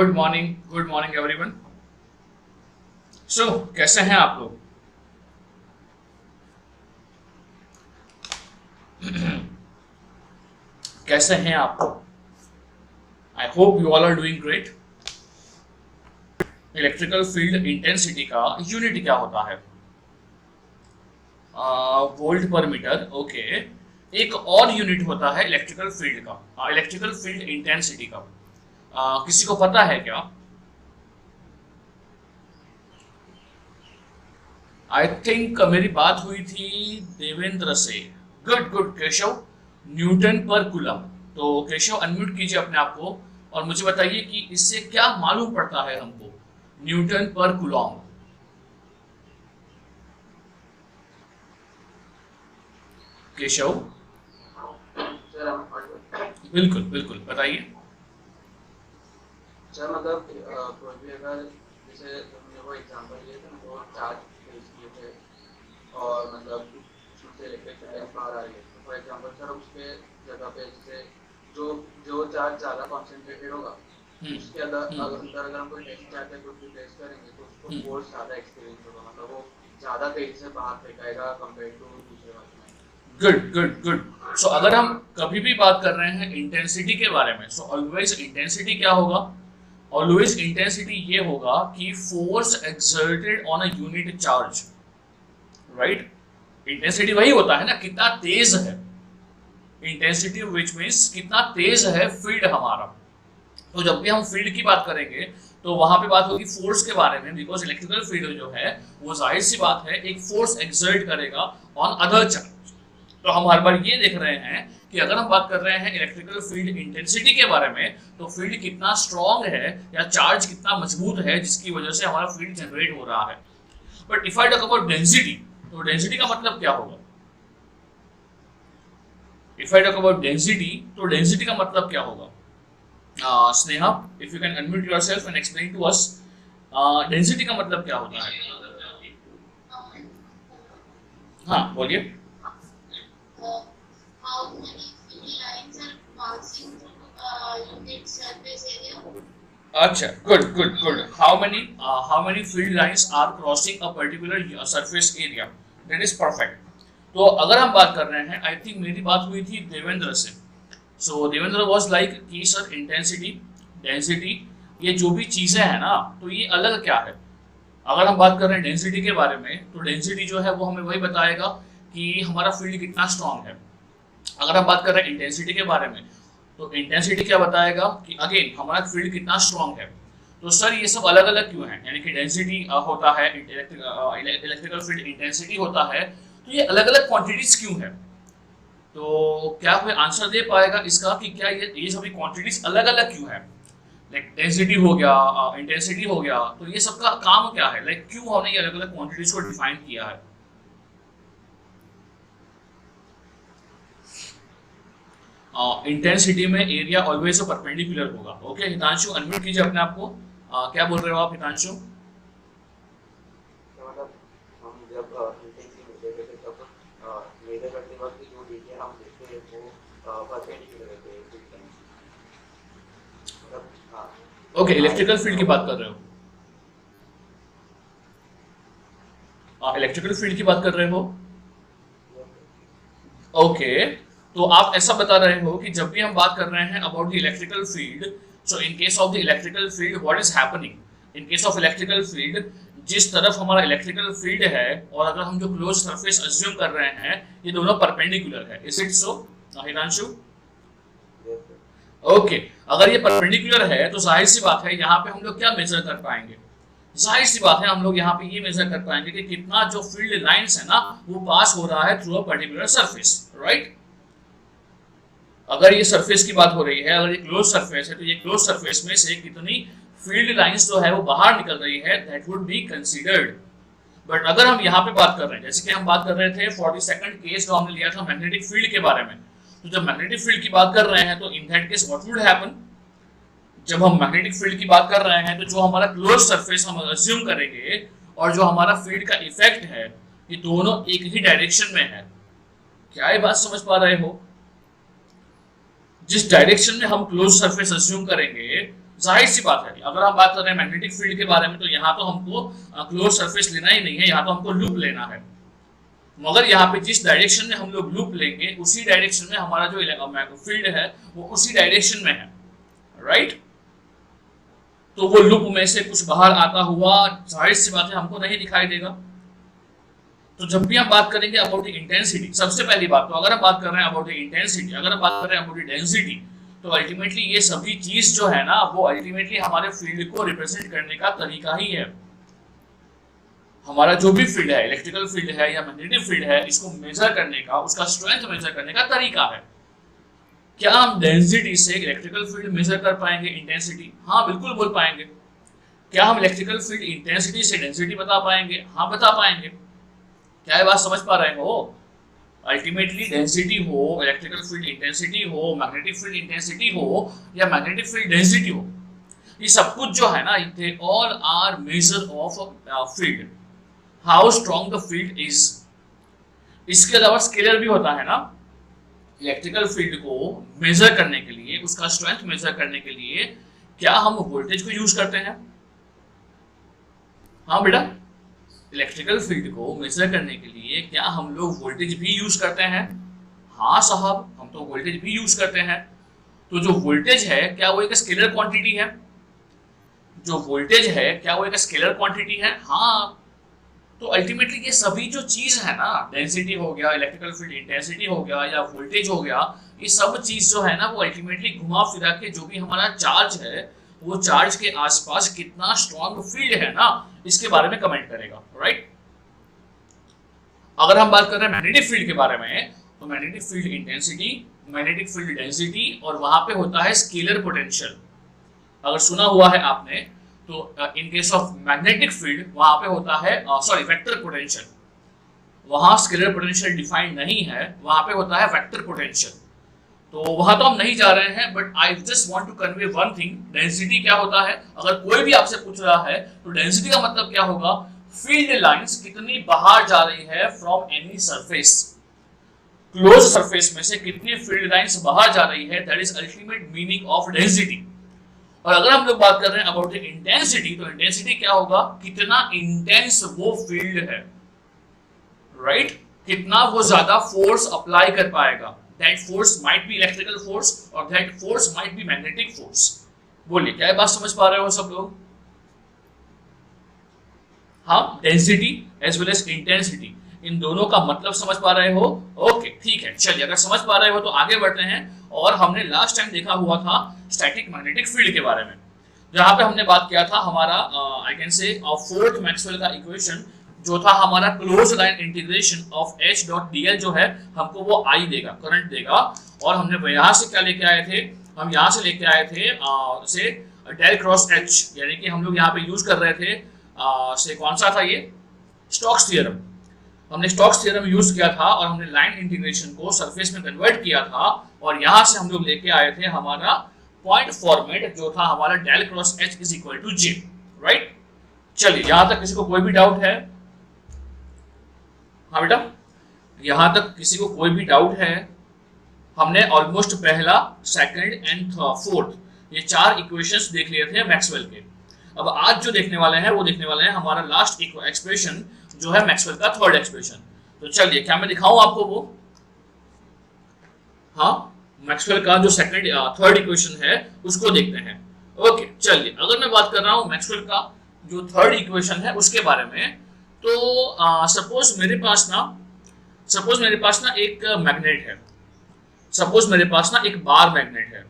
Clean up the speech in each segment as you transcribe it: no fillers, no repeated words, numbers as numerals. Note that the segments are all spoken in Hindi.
Good morning everyone. सो कैसे हैं आप लोग? कैसे हैं आप? I hope you all are doing great. Electrical field intensity का यूनिट क्या होता है? वोल्ट पर मीटर। ओके, एक और यूनिट होता है इलेक्ट्रिकल फील्ड का, इलेक्ट्रिकल फील्ड इंटेंसिटी का। किसी को पता है क्या? आई थिंक मेरी बात हुई थी देवेंद्र से। गुड गुड केशव, न्यूटन पर कूलम। तो केशव अनम्यूट कीजिए अपने आप को और मुझे बताइए कि इससे क्या मालूम पड़ता है हमको, न्यूटन पर कूलम। केशव बिल्कुल बिल्कुल बताइए। सर मतलब कोई भी अगर जैसे तुमने वो एग्जांपल लिए थे वो चार्ज फेस किए थे और मतलब उससे इलेक्ट्रिक फील्ड बाहर आ रही है, तो फॉर एग्जांपल सर उसके जगह पे जैसे जो जो चार्ज ज़्यादा कॉन्सेंट्रेटेड होगा उसके अंदर अगर हम कोई टेस्ट चार्ज को प्लेस करेंगे तो उसको फोर्स ज़्यादा एक्सपीरियंस होगा, मतलब वो ज़्यादा तेजी से बाहर फेंकाएगा कंपेयर टू दूसरे वाले में। Good good good. सो अगर हम कभी भी बात कर रहे हैं इंटेंसिटी के बारे में, सो ऑलवेज इंटेंसिटी क्या होगा? ऑलवेज इंटेंसिटी ये होगा कि force exerted on a unit charge, right? Intensity वही होता है ना, कितना तेज है। इंटेंसिटी विच मीन्स कितना तेज है फील्ड हमारा। तो जब भी हम फील्ड की बात करेंगे तो वहां पे बात होगी फोर्स के बारे में, बिकॉज इलेक्ट्रिकल फील्ड जो है वो जाहिर सी बात है एक फोर्स एक्सर्ट करेगा ऑन अदर चार्ज। तो हम हर बार ये देख रहे हैं कि अगर हम बात कर रहे हैं इलेक्ट्रिकल फील्ड इंटेंसिटी के बारे में तो फील्ड कितना स्ट्रॉन्ग है या चार्ज कितना मजबूत है जिसकी वजह से हमारा फील्ड जनरेट हो रहा है। But if I talk about density, तो डेंसिटी का मतलब क्या होगा? If I talk about density, तो डेंसिटी का मतलब क्या होगा? Sneha, if you can unmute yourself and explain to us, density का मतलब क्या होता है? हाँ बोलिए। How many field lines are passing through unit surface area? अच्छा, good good good. How many field lines are crossing a particular surface area? That is perfect. तो अगर हम बात कर रहे हैं, आई थिंक मेरी बात हुई थी देवेंद्र से। सो देवेंद्र वाज लाइक कि सर इंटेंसिटी, डेंसिटी, ये जो भी चीजें हैं ना, तो ये अलग क्या है? अगर हम बात कर रहे हैं डेंसिटी के बारे में, तो डेंसिटी जो है वो हमें वही बताएगा कि हमारा फील्ड कितना स्ट्रांग है। अगर हम बात कर रहे हैं इंटेंसिटी के बारे में, तो इंटेंसिटी क्या बताएगा कि अगेन हमारा फील्ड कितना स्ट्रांग है। तो सर ये सब अलग अलग क्यों है? यानी कि डेंसिटी होता है, इलेक्ट्रिकल फील्ड इंटेंसिटी होता है, तो ये अलग अलग क्वांटिटीज क्यों है? तो क्या कोई आंसर दे पाएगा इसका कि क्या ये सभी क्वांटिटीज अलग अलग क्यों है? लाइक डेंसिटी हो गया, इंटेंसिटी हो गया, तो ये सबका काम क्या है? लाइक क्यों हमने ये अलग अलग क्वांटिटीज को डिफाइन किया है? इंटेंसिटी में एरिया ऑलवेज परपेंडिकुलर होगा। ओके हितांशु, अनम्यूट कीजिए अपने आप को। क्या बोल रहे हो आप हितांशु? मतलब हम जब इंटेंसिटी लेते थे तब मेजर करते वक्त जो एरिया हम देखते हैं वो परपेंडिकुलर रहते हैं मतलब। हाँ ओके, इलेक्ट्रिकल फील्ड की बात कर रहे हो? इलेक्ट्रिकल फील्ड की बात कर रहे हो? ओके, तो आप ऐसा बता रहे हो कि जब भी हम बात कर रहे हैं about the electrical field, so in case of the electrical field what is happening? In case of electrical field, जिस तरफ हमारा इलेक्ट्रिकल फील्ड है और अगर हम जो क्लोज सरफेस अज्यूम कर रहे हैं, ये दोनों परपेंडिकुलर है। Is it so Hitanshu? Okay, अगर ये परपेंडिकुलर है तो जाहिर सी बात है यहाँ पे हम लोग क्या मेजर कर पाएंगे? जाहिर सी बात है हम लोग यहाँ पे ये मेजर कर पाएंगे कि कितना जो फील्ड लाइंस है ना वो पास हो रहा है through a particular surface, right? अगर ये सरफेस की बात हो रही है, अगर ये क्लोज सरफेस है, तो ये क्लोज सरफेस में से कितनी फील्ड लाइंस जो है वो बाहर निकल रही है, that would be considered. But अगर हम यहाँ पे बात कर रहे हैं, जैसे कि हम बात कर रहे थे 42nd केस जो हमने लिया था मैग्नेटिक फील्ड के बारे में, तो जब मैग्नेटिक फील्ड की बात कर रहे हैं तो in that case what would happen? जब हम मैग्नेटिक फील्ड की बात कर रहे हैं तो जो हमारा क्लोज सरफेस हम अज्यूम करेंगे और जो हमारा फील्ड का इफेक्ट है, ये दोनों एक ही डायरेक्शन में है। क्या ये बात समझ पा रहे हो? जिस डायरेक्शन में हम क्लोज सरफेस अज्यूम करेंगे जाहिर सी बात है अगर हम बात कर रहे हैं मैग्नेटिक फील्ड के बारे में तो यहाँ तो हमको क्लोज सरफेस लेना ही नहीं है, यहाँ तो हमको लूप लेना है। मगर यहाँ पे जिस डायरेक्शन में हम लोग लूप लेंगे उसी डायरेक्शन में हमारा जो फील्ड है वो उसी डायरेक्शन में है, राइट। तो वो लूप में से कुछ बाहर आता हुआ जाहिर सी बात है हमको नहीं दिखाई देगा। तो जब भी हम बात करेंगे अबाउट द इंटेंसिटी, सबसे पहली बात तो अगर हम बात कर रहे हैं अबाउट द इंटेंसिटी, अगर हम बात कर रहे हैं अबाउट द डेंसिटी, तो अल्टीमेटली ये सभी चीज जो है ना वो अल्टीमेटली हमारे फील्ड को रिप्रेजेंट करने का तरीका ही है। हमारा जो भी फील्ड है, इलेक्ट्रिकल फील्ड है या मैग्नेटिक फील्ड है, इसको मेजर करने का, उसका स्ट्रेंथ मेजर करने का तरीका है। क्या हम डेंसिटी से इलेक्ट्रिकल फील्ड मेजर कर पाएंगे इंटेंसिटी? हाँ बिल्कुल बोल पाएंगे। क्या हम इलेक्ट्रिकल फील्ड इंटेंसिटी से डेंसिटी बता पाएंगे? हाँ बता पाएंगे। क्या ये बात समझ पा रहे हो? अल्टीमेटली डेंसिटी हो, इलेक्ट्रिकल फील्ड इंटेंसिटी हो, मैग्नेटिक फील्ड इंटेंसिटी हो या मैग्नेटिक फील्ड डेंसिटी हो, ये सब कुछ जो है ना they all are measure of field, how strong the field is. इसके अलावा स्केलर भी होता है ना, इलेक्ट्रिकल फील्ड को मेजर करने के लिए, उसका स्ट्रेंथ मेजर करने के लिए क्या हम वोल्टेज को यूज करते हैं? हाँ बेटा, इलेक्ट्रिकल फील्ड को मेजर करने के लिए क्या हम लोग वोल्टेज भी यूज करते हैं? हाँ साहब, हम तो वोल्टेज भी यूज करते हैं। तो जो वोल्टेज है क्या वो एक स्केलर क्वांटिटी है? जो वोल्टेज है क्या वो एक स्केलर क्वांटिटी है? हाँ। तो अल्टीमेटली ये सभी जो चीज है ना, डेंसिटी हो गया, इलेक्ट्रिकल फील्ड इंटेंसिटी हो गया या वोल्टेज हो गया, ये सब चीज जो है ना वो अल्टीमेटली घुमा फिरा के जो भी हमारा चार्ज है वो चार्ज के आसपास कितना स्ट्रॉन्ग फील्ड है ना इसके बारे में कमेंट करेगा, राइट। अगर हम बात कर रहे हैं मैग्नेटिक फील्ड के बारे में तो magnetic field intensity, magnetic field density और वहां पे होता है स्केलर पोटेंशियल। अगर सुना हुआ है आपने तो इन केस ऑफ मैग्नेटिक फील्ड वहां पे होता है वेक्टर पोटेंशियल। वहां स्केलर पोटेंशियल डिफाइंड नहीं है, वहां पे होता है वेक्टर पोटेंशियल। तो वहां तो हम नहीं जा रहे हैं, but I just want to convey one thing, density क्या होता है। अगर कोई भी आपसे पूछ रहा है तो डेंसिटी का मतलब क्या होगा? फील्ड लाइंस कितनी बाहर जा रही है from any surface, close surface में से कितनी फील्ड लाइंस बाहर जा रही है, that is ultimate meaning of density. और अगर हम लोग बात कर रहे हैं अबाउट द इंटेंसिटी, तो इंटेंसिटी क्या होगा? कितना इंटेंस वो फील्ड है, राइट। कितना वो ज्यादा फोर्स अप्लाई कर पाएगा। That force might be electrical force और that force might be magnetic force. बोलिए, क्या ये बात समझ पा रहे हो सब लोग? हाँ, density as well as intensity, इन दोनों का मतलब समझ पा रहे हो? ओके, ठीक है। चलिए, अगर समझ पा रहे हो तो आगे बढ़ते हैं। और हमने लास्ट टाइम देखा हुआ था स्टैटिक मैग्नेटिक फील्ड के बारे में, जहां पे हमने बात किया था हमारा I can say fourth Maxwell का इक्वेशन जो था हमारा close line integration of H dot dl जो है हमको वो I देगा, करंट देगा। और हमने यहाँ से क्या लेके आए थे? हम यहाँ से लेके आए थे से डेल क्रॉस H, यानी कि हम लोग यहाँ पे यूज कर रहे थे से कौन सा था ये? Stokes theorem. हमने स्टोक्स थ्योरम यूज किया था और हमने लाइन इंटीग्रेशन को सरफेस में कन्वर्ट किया था और यहाँ से हम लोग लेके आए थे हमारा पॉइंट फॉर्मेट जो था हमारा del cross H is equal to J, right. चलिए, यहाँ तक किसी को कोई भी डाउट है? हाँ बेटा, यहाँ तक किसी को कोई भी डाउट है? हमने ऑलमोस्ट पहला, सेकंड एंड फोर्थ ये 4 इक्वेशंस देख लिए थे मैक्सवेल के। अब आज जो देखने वाले हैं वो देखने वाले हैं हमारा लास्ट एक्सप्रेशन जो है मैक्सवेल का थर्ड एक्सप्रेशन। तो चलिए, क्या मैं दिखाऊं आपको वो? हाँ, मैक्सवेल का जो सेकंड थर्ड इक्वेशन है उसको देखते हैं। ओके, चलिए, अगर मैं बात कर रहा हूं मैक्सवेल का जो थर्ड इक्वेशन है उसके बारे में, तो सपोज मेरे पास ना एक मैग्नेट है, सपोज मेरे पास ना एक बार मैग्नेट है।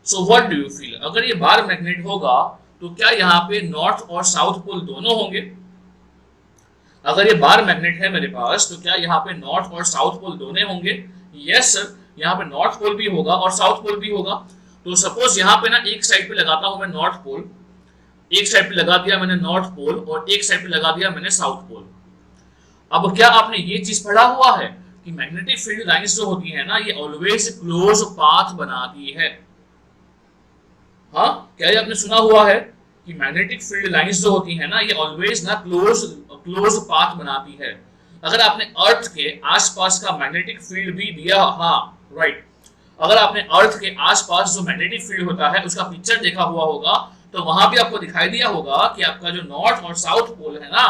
सो व्हाट डू यू फील? अगर ये बार मैग्नेट होगा तो क्या यहाँ पे नॉर्थ और साउथ पोल दोनों होंगे? अगर ये बार मैग्नेट है मेरे पास तो क्या यहाँ पे नॉर्थ और साउथ पोल दोनों होंगे? यस सर, यहाँ पे नॉर्थ पोल भी होगा और साउथ पोल भी होगा। तो सपोज यहाँ पे ना एक साइड पे लगाता हूं मैं नॉर्थ पोल, एक साइड पे लगा दिया मैंने नॉर्थ पोल और एक साइड पे लगा दिया मैंने साउथ पोल। अब क्या आपने ये चीज पढ़ा हुआ है कि मैग्नेटिक फील्ड लाइंस जो होती है ना ये ऑलवेज क्लोज पाथ बनाती है? हाँ, क्या ये आपने सुना हुआ है कि मैग्नेटिक फील्ड लाइंस जो होती है ना ये ऑलवेज ना क्लोज पाथ बनाती है? अगर आपने अर्थ के आसपास का मैग्नेटिक फील्ड भी दिया, हाँ राइट, अगर आपने अर्थ के आसपास जो मैग्नेटिक फील्ड होता है उसका पिक्चर देखा हुआ होगा तो वहां भी आपको दिखाई दिया होगा कि आपका जो नॉर्थ और साउथ पोल है ना,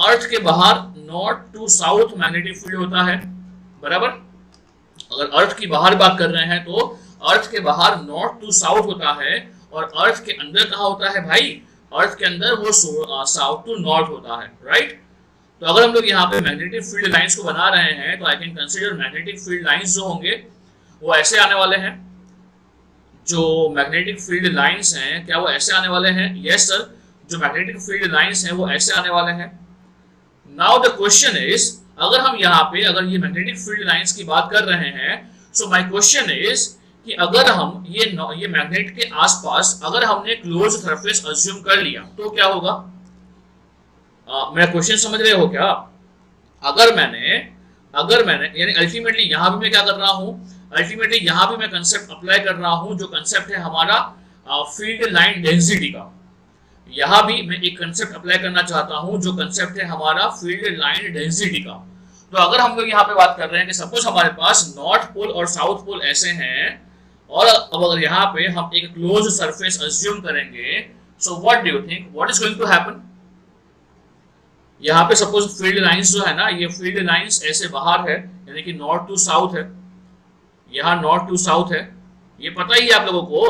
अर्थ के बाहर north to south magnetic field होता है, बराबर। अगर अर्थ की बाहर बात कर रहे हैं तो अर्थ के बाहर नॉर्थ टू साउथ होता है, और अर्थ के अंदर कहाँ होता है भाई, अर्थ के अंदर वो साउथ टू नॉर्थ होता है, राइट। तो अगर हम लोग यहाँ पे मैग्नेटिक फील्ड लाइंस को बना रहे हैं तो I can consider magnetic field lines जो होंगे वो ऐसे आने वाले हैं। जो मैग्नेटिक फील्ड लाइंस हैं क्या वो ऐसे आने वाले हैं? यस सर, जो मैग्नेटिक फील्ड लाइंस हैं वो ऐसे आने वाले हैं। नाउ द क्वेश्चन इज, अगर हम यहाँ पे अगर ये मैग्नेटिक फील्ड लाइंस की बात कर रहे हैं, सो माय क्वेश्चन इज कि अगर हम ये मैग्नेट के आसपास अगर हमने क्लोज सरफेस अज्यूम कर लिया तो क्या होगा? मेरा क्वेश्चन समझ रहे हो क्या? अगर मैंने यानी अल्टीमेटली यहाँ भी मैं क्या कर रहा हूँ, अल्टीमेटली यहाँ भी मैं कंसेप्ट अप्लाई कर रहा हूँ जो कंसेप्ट है हमारा फील्ड लाइन डेंसिटी का। यहाँ भी मैं एक कंसेप्ट अप्लाई करना चाहता हूँ जो कंसेप्ट है हमारा फील्ड लाइन डेंसिटी का। तो अगर हम लोग यहाँ पे बात कर रहे हैं कि सपोज हमारे पास नॉर्थ पोल और साउथ पोल ऐसे हैं, और अब अगर यहाँ पे हम एक क्लोज सरफेस अज्यूम करेंगे, so what do you think what is going to happen? यहाँ पे सपोज फील्ड लाइंस जो है ना, ये फील्ड लाइंस ऐसे बाहर है, यानी कि नॉर्थ टू साउथ है, यहाँ नॉर्थ टू साउथ है, ये पता ही है आप लोगों को।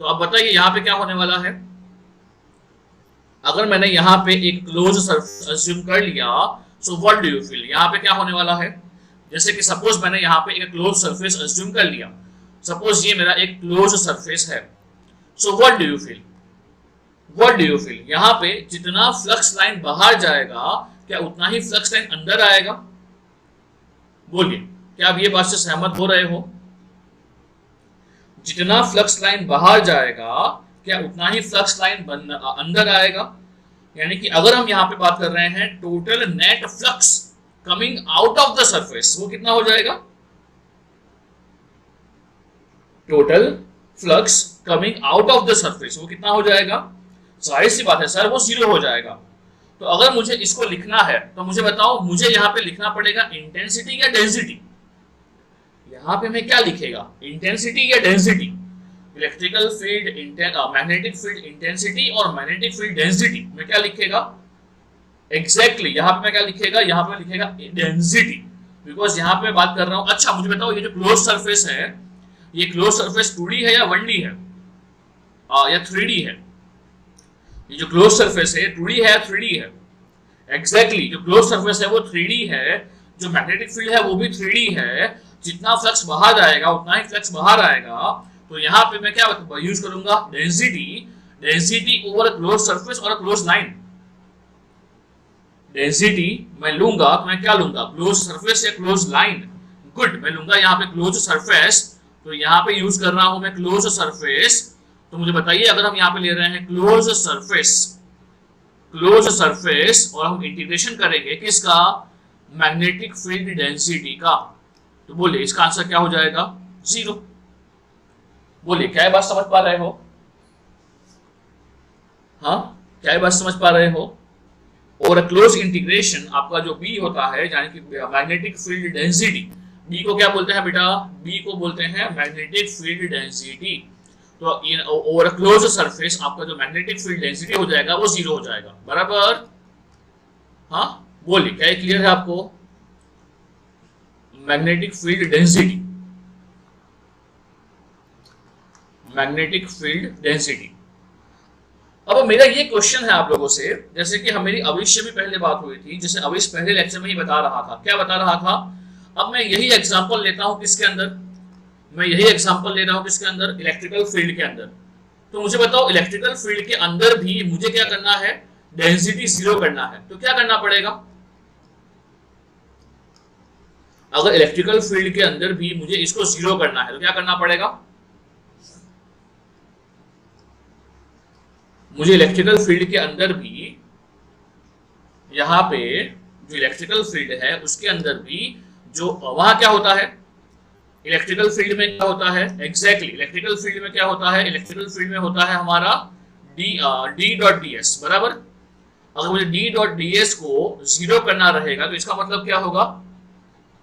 तो अब बताइए यहाँ पे क्या होने वाला है? अगर मैंने यहाँ पे एक क्लोज सरफेस अज्यूम कर लिया, सो व्हाट डू यू फील? यहाँ पे क्या होने वाला है? जैसे कि सपोज मैंने यहाँ पे एक क्लोज सरफेस अज्यूम कर लिया, सपोज ये मेरा एक क्लोज सरफेस है, सो what do you feel? What do you feel? यहाँ पे जितना फ्लक्स लाइन बाहर जाएगा क्या उतना ही फ्लक्स लाइन अंदर आएगा? बोलिए, क्या आप ये बात से सहमत हो रहे हो? जितना फ्लक्स लाइन बाहर जाएगा क्या उतना ही फ्लक्स लाइन अंदर आएगा? यानी कि अगर हम यहाँ पे बात कर रहे हैं total net flux coming out of the surface, वो कितना हो जाएगा? Total flux coming out of the surface वो कितना हो जाएगा? जाहिर सी बात है सर, वो 0 हो जाएगा। तो अगर मुझे इसको लिखना है तो मुझे बताओ, मुझे यहाँ पे लिखना पड़ेगा इंटेंसिटी या डेंसिटी? यहाँ पे मैं क्या लिखेगा, इंटेंसिटी या density? Electrical field magnetic field intensity और मैग्नेटिक फील्ड डेंसिटी में क्या लिखेगा? एग्जैक्टली यहाँ पे मैं क्या लिखेगा? यहाँ पे लिखेगा डेंसिटी, बिकॉज यहाँ पे बात कर रहा हूँ। अच्छा मुझे बताओ, ये जो क्लोज सरफेस है, ये क्लोज सरफेस 2D है या 1D है या 3D है? ये जो क्लोज सरफेस है 2D है या 3D है? एग्जैक्टली जो क्लोज सरफेस है वो 3D है, जो मैग्नेटिक फील्ड है वो भी 3D है। जितना फ्लक्स बाहर जाएगा उतना ही फ्लक्स बाहर आएगा। तो यहाँ पे मैं क्या यूज करूंगा? Density, density over close surface और क्लोज लाइन। डेंसिटी मैं लूंगा तो मैं क्या लूंगा? क्लोज सरफेस या क्लोज लाइन? गुड, मैं लूंगा यहाँ पे क्लोज सरफेस, तो यहाँ पे यूज कर रहा हूं मैं क्लोज सरफेस। तो मुझे बताइए, अगर हम यहाँ पे ले रहे हैं क्लोज सरफेस और हम इंटीग्रेशन करेंगे किसका? मैग्नेटिक फील्ड डेंसिटी का, तो बोलिए इसका आंसर क्या हो जाएगा? 0। बोलिए क्या ये बात समझ पा रहे हो? हाँ, क्या ये बात समझ पा रहे हो? और क्लोज इंटीग्रेशन आपका जो B होता है, यानी कि मैग्नेटिक फील्ड डेंसिटी, B को क्या बोलते हैं बेटा? B को बोलते हैं मैग्नेटिक फील्ड डेंसिटी। तो ओवर क्लोज सरफेस आपका जो मैग्नेटिक फील्ड डेंसिटी हो जाएगा वो 0 हो जाएगा, बराबर? हाँ बोलिए, क्या ये क्लियर है आपको? Magnetic field density, magnetic field density. अब मेरा ये क्वेश्चन है आप लोगों से, जैसे कि मेरी अविश से भी पहले बात हुई थी, जैसे अविश पहले लेक्चर में ही बता रहा था, क्या बता रहा था? अब मैं यही एग्जांपल लेता हूं किसके अंदर? मैं यही एग्जांपल ले रहा हूं किसके अंदर? इलेक्ट्रिकल फील्ड के अंदर। तो मुझे बताओ, इलेक्ट्रिकल फील्ड के अंदर भी मुझे क्या करना है? डेंसिटी 0 करना है। तो क्या करना पड़ेगा? अगर इलेक्ट्रिकल फील्ड के अंदर भी मुझे इसको 0 करना है तो क्या करना पड़ेगा? मुझे इलेक्ट्रिकल फील्ड के अंदर भी, यहाँ पे जो इलेक्ट्रिकल फील्ड है उसके अंदर भी जो वहां क्या होता है? इलेक्ट्रिकल फील्ड में क्या होता है? एग्जैक्टली इलेक्ट्रिकल फील्ड में क्या होता है? इलेक्ट्रिकल फील्ड में होता है हमारा D.ds, बराबर? अगर मुझे D.ds को 0 करना रहेगा तो इसका मतलब क्या होगा?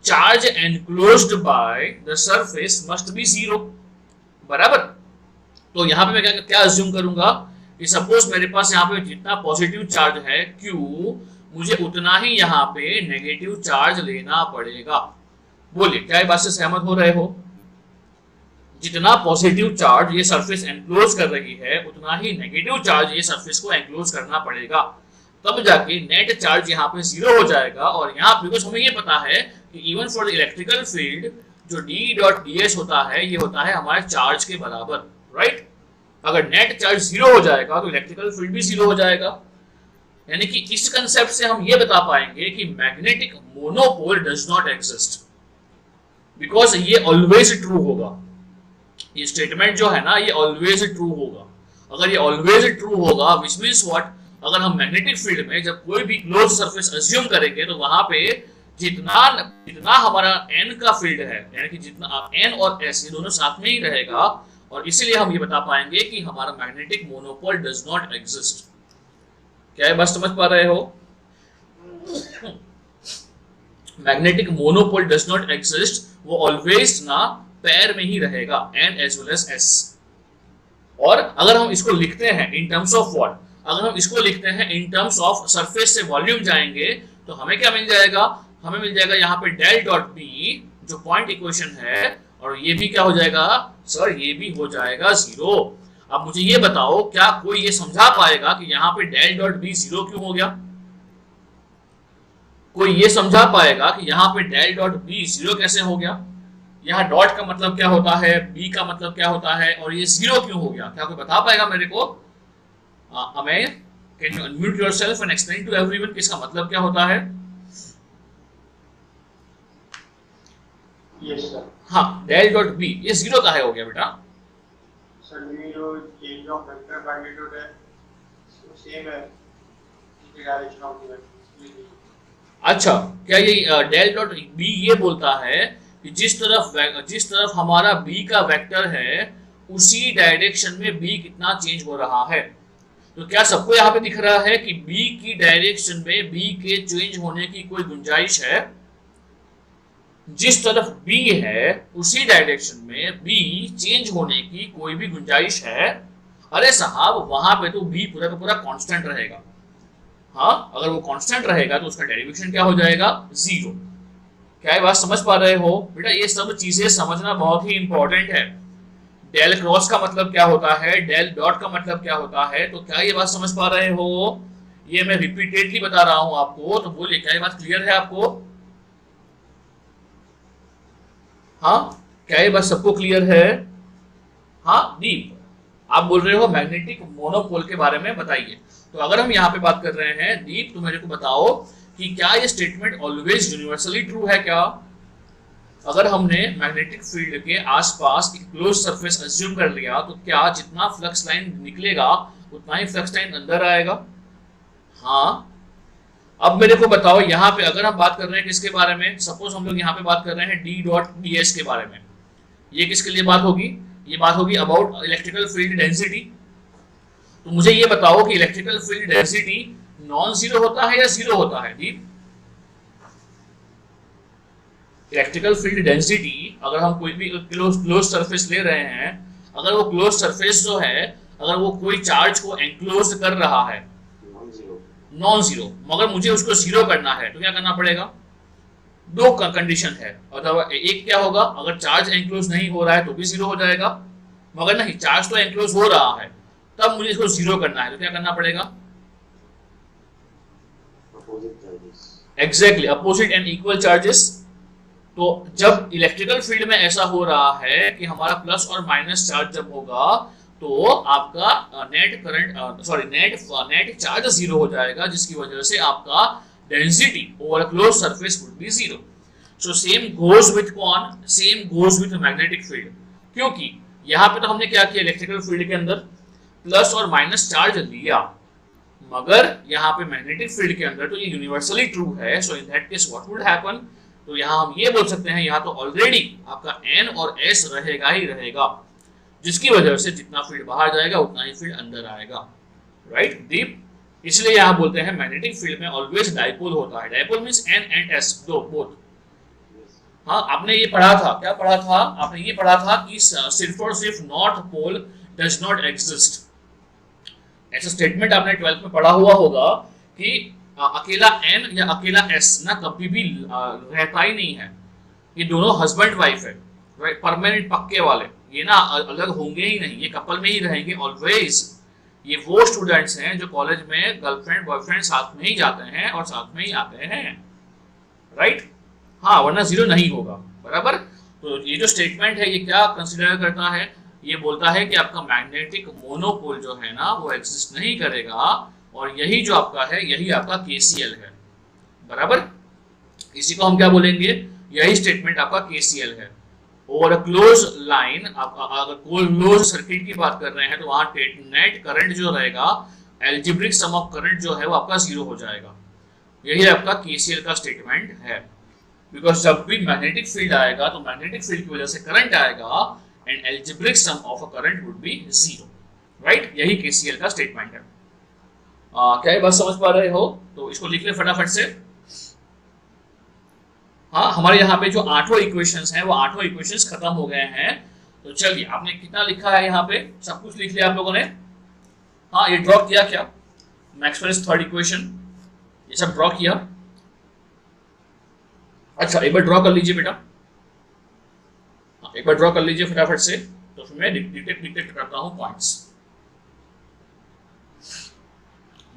Charge enclosed by the surface must be zero, बराबर। तो यहाँ पे मैं क्या क्या अज्यूम करूंगा कि सपोज मेरे पास यहाँ पे जितना पॉजिटिव चार्ज है Q, मुझे उतना ही यहाँ पे नेगेटिव चार्ज लेना पड़ेगा। बोलिए क्या ये बात से सहमत हो रहे हो? जितना पॉजिटिव चार्ज ये सरफेस एनक्लोज कर रही है उतना ही नेगेटिव चार्ज ये सरफेस को एनक्लोज करना पड़ेगा, तब जाके नेट चार्ज यहाँ पे जीरो हो जाएगा। और यहाँ बिकॉज हमें ये पता है कि even for the electrical field जो D.ds होता है ये होता है हमारे चार्ज के बराबर, राइट। अगर नेट चार्ज जीरो हो जाएगा तो इलेक्ट्रिकल फील्ड भी जीरो हो जाएगा। यानी कि इस कंसेप्ट से हम ये बता पाएंगे कि magnetic monopole does not exist, because ये ऑलवेज ट्रू होगा। ये स्टेटमेंट जो है ना ये ऑलवेज ट्रू होगा। अगर ये ऑलवेज ट्रू होगा विच मीन्स व्हाट, अगर हम मैग्नेटिक फील्ड में जब कोई भी क्लोज सरफेस अज्यूम करेंगे तो वहां पे जितना हमारा n का फील्ड है, यानी कि जितना n और s ये दोनों साथ में ही रहेगा, और इसीलिए हम ये बता पाएंगे कि हमारा magnetic monopole does not exist. क्या ये बात समझ पा रहे हो? Magnetic monopole does not exist, वो ऑलवेज ना पैर में ही रहेगा, n as well as s। और अगर हम इसको लिखते हैं इन टर्म्स ऑफ व्हाट, अगर हम इसको लिखते हैं इन टर्म्स ऑफ सरफेस से वॉल्यूम जाएंगे तो हमें क्या मिल जाएगा? हमें मिल जाएगा यहाँ पे डेल डॉट बी जो पॉइंट इक्वेशन है, और ये भी क्या हो जाएगा सर? ये भी हो जाएगा जीरो। अब मुझे ये बताओ क्या कोई ये समझा पाएगा कि यहाँ पे डेल डॉट बी जीरो क्यों हो गया? कोई ये समझा पाएगा कि यहाँ पे डेल डॉट बी जीरो कैसे हो गया? यहाँ डॉट का मतलब क्या होता है, बी का मतलब क्या होता है, और ये जीरो क्यों हो गया? क्या कोई बता पाएगा मेरे को? Ameya, can you unmute yourself and explain to everyone कि इसका मतलब क्या होता है? Yes sir. हाँ, डेल डॉट बी ये जीरो काहे हो गया बेटा? सर ये जो चेंज ऑफ वेक्टर मैग्नीट्यूड है वो सेम है डायरेक्शन ऑफ द वेक्टर। अच्छा, क्या ये डेल डॉट बी ये बोलता है कि जिस तरफ हमारा बी का वेक्टर है उसी डायरेक्शन में बी कितना चेंज हो रहा है? तो क्या सबको यहाँ पे दिख रहा है कि बी की डायरेक्शन में बी के चेंज होने की कोई गुंजाइश है? जिस तरफ बी है उसी डायरेक्शन में बी चेंज होने की कोई भी गुंजाइश है? अरे साहब वहां पे तो बी पूरा का पूरा कांस्टेंट रहेगा। हाँ, अगर वो कांस्टेंट रहेगा तो उसका डेरिवेशन क्या हो जाएगा? जीरो। क्या ये बात समझ पा रहे हो बेटा? ये सब चीजें समझना बहुत ही इंपॉर्टेंट है। डेल क्रॉस का मतलब क्या होता है, डेल डॉट का मतलब क्या होता है, तो क्या ये बात समझ पा रहे हो? ये मैं रिपीटेडली बता रहा हूं आपको, तो बोलिए क्या ये बात क्लियर है आपको? हाँ, क्या ये बात सबको क्लियर है? हाँ दीप, आप बोल रहे हो मैग्नेटिक मोनोपोल के बारे में बताइए। तो अगर हम यहाँ पे बात कर रहे हैं दीप, तो मेरे को बताओ कि क्या ये स्टेटमेंट ऑलवेज यूनिवर्सली ट्रू है क्या? अगर हमने मैग्नेटिक फील्ड के आसपास एक क्लोज सरफेस अज्यूम कर लिया तो क्या जितना फ्लक्स लाइन निकलेगा उतना ही फ्लक्स लाइन अंदर आएगा? हाँ। अब मेरे को बताओ यहाँ पे अगर हम बात कर रहे हैं किसके बारे में, सपोज हम लोग यहाँ पे बात कर रहे हैं D.ds के बारे में, ये किसके लिए बात होगी? ये बात होगी अबाउट इलेक्ट्रिकल फील्ड डेंसिटी। तो मुझे ये बताओ कि electrical field density non zero होता है या जीरो होता है? दीप, इलेक्ट्रिकल फील्ड डेंसिटी अगर हम कोई भी क्लोज सरफेस ले रहे हैं, अगर वो क्लोज सरफेस जो है अगर वो कोई चार्ज को एनक्लोज कर रहा है नॉन जीरो, मगर मुझे उसको जीरो करना है तो क्या करना पड़ेगा? दो कंडीशन है, अथवा एक क्या होगा, अगर चार्ज एनक्लोज नहीं हो रहा है तो भी जीरो हो जाएगा, मगर नहीं चार्ज तो एनक्लोज हो रहा है तब मुझे इसको जीरो करना है तो क्या करना पड़ेगा? Exactly, opposite and equal charges. तो जब इलेक्ट्रिकल फील्ड में ऐसा हो रहा है कि हमारा प्लस और माइनस चार्ज जब होगा तो आपका नेट चार्ज जीरो हो जाएगा, जिसकी वजह से आपका density over a close surface would be zero. So same goes with कौन? Same goes with magnetic field, क्योंकि यहाँ पे तो हमने क्या किया, इलेक्ट्रिकल फील्ड के अंदर प्लस और माइनस चार्ज लिया, मगर यहाँ पे मैग्नेटिक फील्ड के अंदर तो ये यूनिवर्सली ट्रू है। So in that case what would happen, तो यहाँ हम ये बोल सकते हैं यहाँ तो ऑलरेडी आपका n और s रहेगा ही रहेगा, जिसकी वजह से जितना फील्ड बाहर जाएगा उतना ही फील्ड अंदर आएगा, राइट दीप? इसलिए यहाँ बोलते हैं मैग्नेटिक फील्ड में ऑलवेज डाइपोल होता है। Dipole means n and s दो बोथ। हाँ, आपने ये पढ़ा था, क्या पढ़ा था आपने? ये पढ़ा था कि सिर्फ और सिर्फ north pole does not exist. ऐसा स्टेटमेंट आपने 12th में पढ़ा हुआ होगा कि अकेला एन या अकेला एस ना कभी भी रहता ही नहीं है। ये दोनों हस्बैंड वाइफ है, परमानेंट पक्के वाले, ये ना अलग होंगे ही नहीं, ये कपल में ही रहेंगे ऑलवेज। ये वो स्टूडेंट्स हैं जो कॉलेज में गर्लफ्रेंड बॉयफ्रेंड साथ में ही जाते हैं और साथ में ही आते हैं, राइट? हाँ, वरना जीरो नहीं होगा, बराबर। तो ये जो स्टेटमेंट है ये क्या कंसिडर करता है? ये बोलता है कि आपका मैग्नेटिक मोनोपोल जो है ना वो एग्जिस्ट नहीं करेगा, और यही जो आपका है यही आपका केसीएल है, बराबर। इसी को हम क्या बोलेंगे? यही स्टेटमेंट आपका केसीएल है। ओवर अ क्लोज लाइन, आप अगर क्लोज सर्किट की बात कर रहे हैं तो वहां नेट करंट जो रहेगा, एल्जेब्रिक सम ऑफ करंट जो है वो आपका जीरो हो जाएगा। यही आपका केसीएल का स्टेटमेंट है। बिकॉज जब भी मैग्नेटिक फील्ड आएगा तो मैग्नेटिक फील्ड की वजह से करंट आएगा, and algebraic sum of a current would be zero, right? यही केसीएल का स्टेटमेंट है। क्या ये बात समझ पा रहे हो? तो इसको लिख ले फटाफट से। हाँ, हमारे यहाँ पे जो 8 इक्वेशंस हैं वो 8 इक्वेशंस खत्म हो गए हैं। तो चलिए, आपने कितना लिखा है यहाँ पे? सब कुछ लिख लिया आप लोगों ने? हाँ, ये ड्रॉ किया क्या? मैक्सवेल्स थर्ड इक्वेशन ये सब ड्रॉ किया? अच्छा, एक बार ड्रॉ कर लीजिए बेटा, एक बार ड्रॉ कर लीजिए फटाफट से। तो फिर मैं डिटेक्ट करता हूँ पॉइंट्स।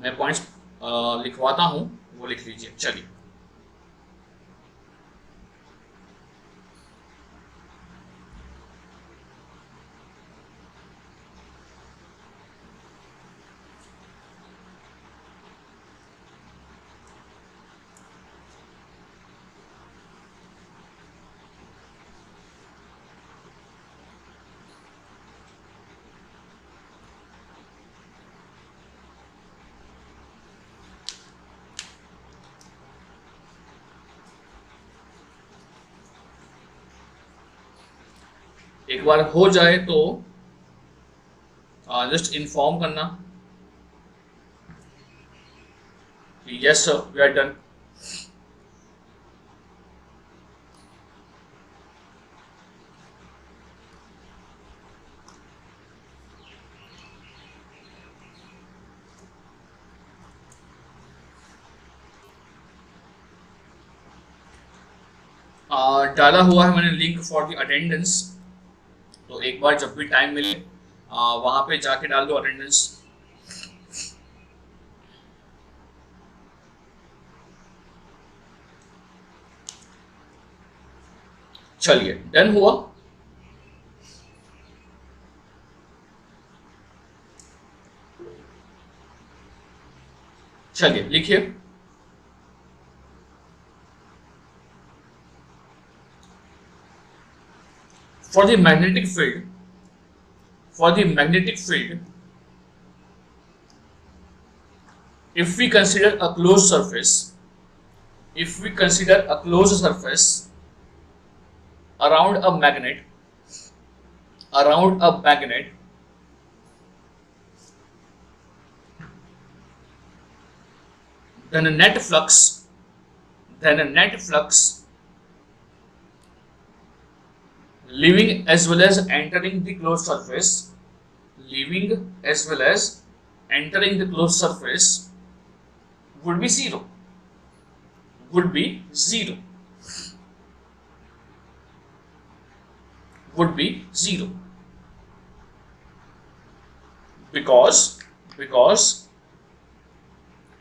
मैं पॉइंट्स लिखवाता हूँ, वो लिख लीजिए। चलिए, एक बार हो जाए तो जस्ट इन्फॉर्म करना कि yes sir we are done. डाला हुआ है मैंने लिंक फॉर द अटेंडेंस, तो एक बार जब भी टाइम मिले वहां पे जाके डाल दो अटेंडेंस। चलिए, डन हुआ? चलिए लिखिए। For the magnetic field, if we consider a closed surface, around a magnet, then a net flux leaving as well as entering the closed surface, would be zero.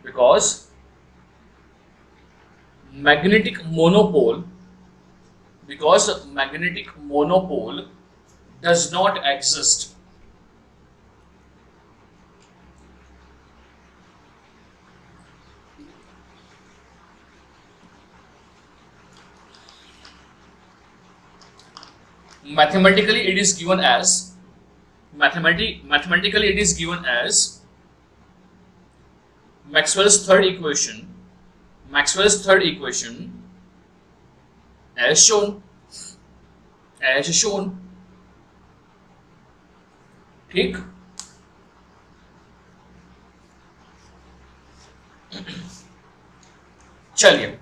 Because magnetic monopole does not exist. Mathematically it is given as Maxwell's third equation as shown. ठीक, चलिए।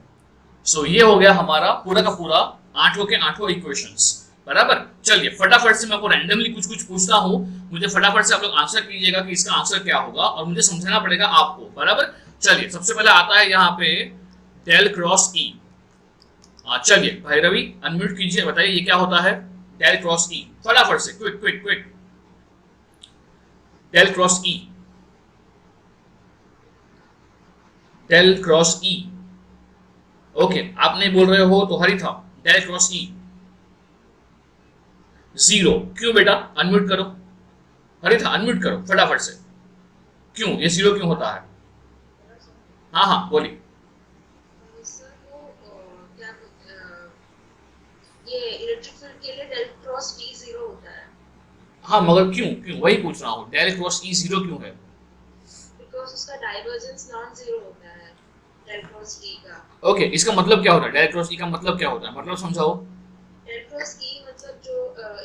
सो ये हो गया हमारा पूरा का पूरा आठों के आठों इक्वेशंस, बराबर। चलिए फटाफट से मैं आपको रैंडमली कुछ कुछ पूछता हूँ, मुझे फटाफट से आप लोग आंसर कीजिएगा कि इसका आंसर क्या होगा, और मुझे समझाना पड़ेगा आपको, बराबर। चलिए सबसे पहले आता है यहाँ पे डेल क्रॉस ई। चलिए भाई रवि अनम्यूट कीजिए, बताइए ये क्या होता है डेल क्रॉस ई, फटाफट से, quick quick quick. Del cross E, del cross E. Okay, आप नहीं बोल रहे हो तो हरी था, डेल क्रॉस ई जीरो। क्यों बेटा, अनम्यूट करो, हरी था अनम्यूट करो फटाफट से, क्यों ये जीरो क्यों होता है? हाँ हाँ बोलिए। सर वो क्या ये इलेक्ट्रिक फील्ड के लिए डेल क्रॉस टी जीरो होता है। हाँ मगर क्यों क्यों, वही पूछ रहा हूँ, डेल क्रॉस ई जीरो क्यों है? बिकॉज उसका डाइवर्जेंस नॉन जीरो होता है डेल क्रॉस टी का। ओके, इसका मतलब क्या होता है, डेल क्रॉस ई का मतलब क्या होता है, मतलब समझाओ। डेल क्रॉस ई मतलब जो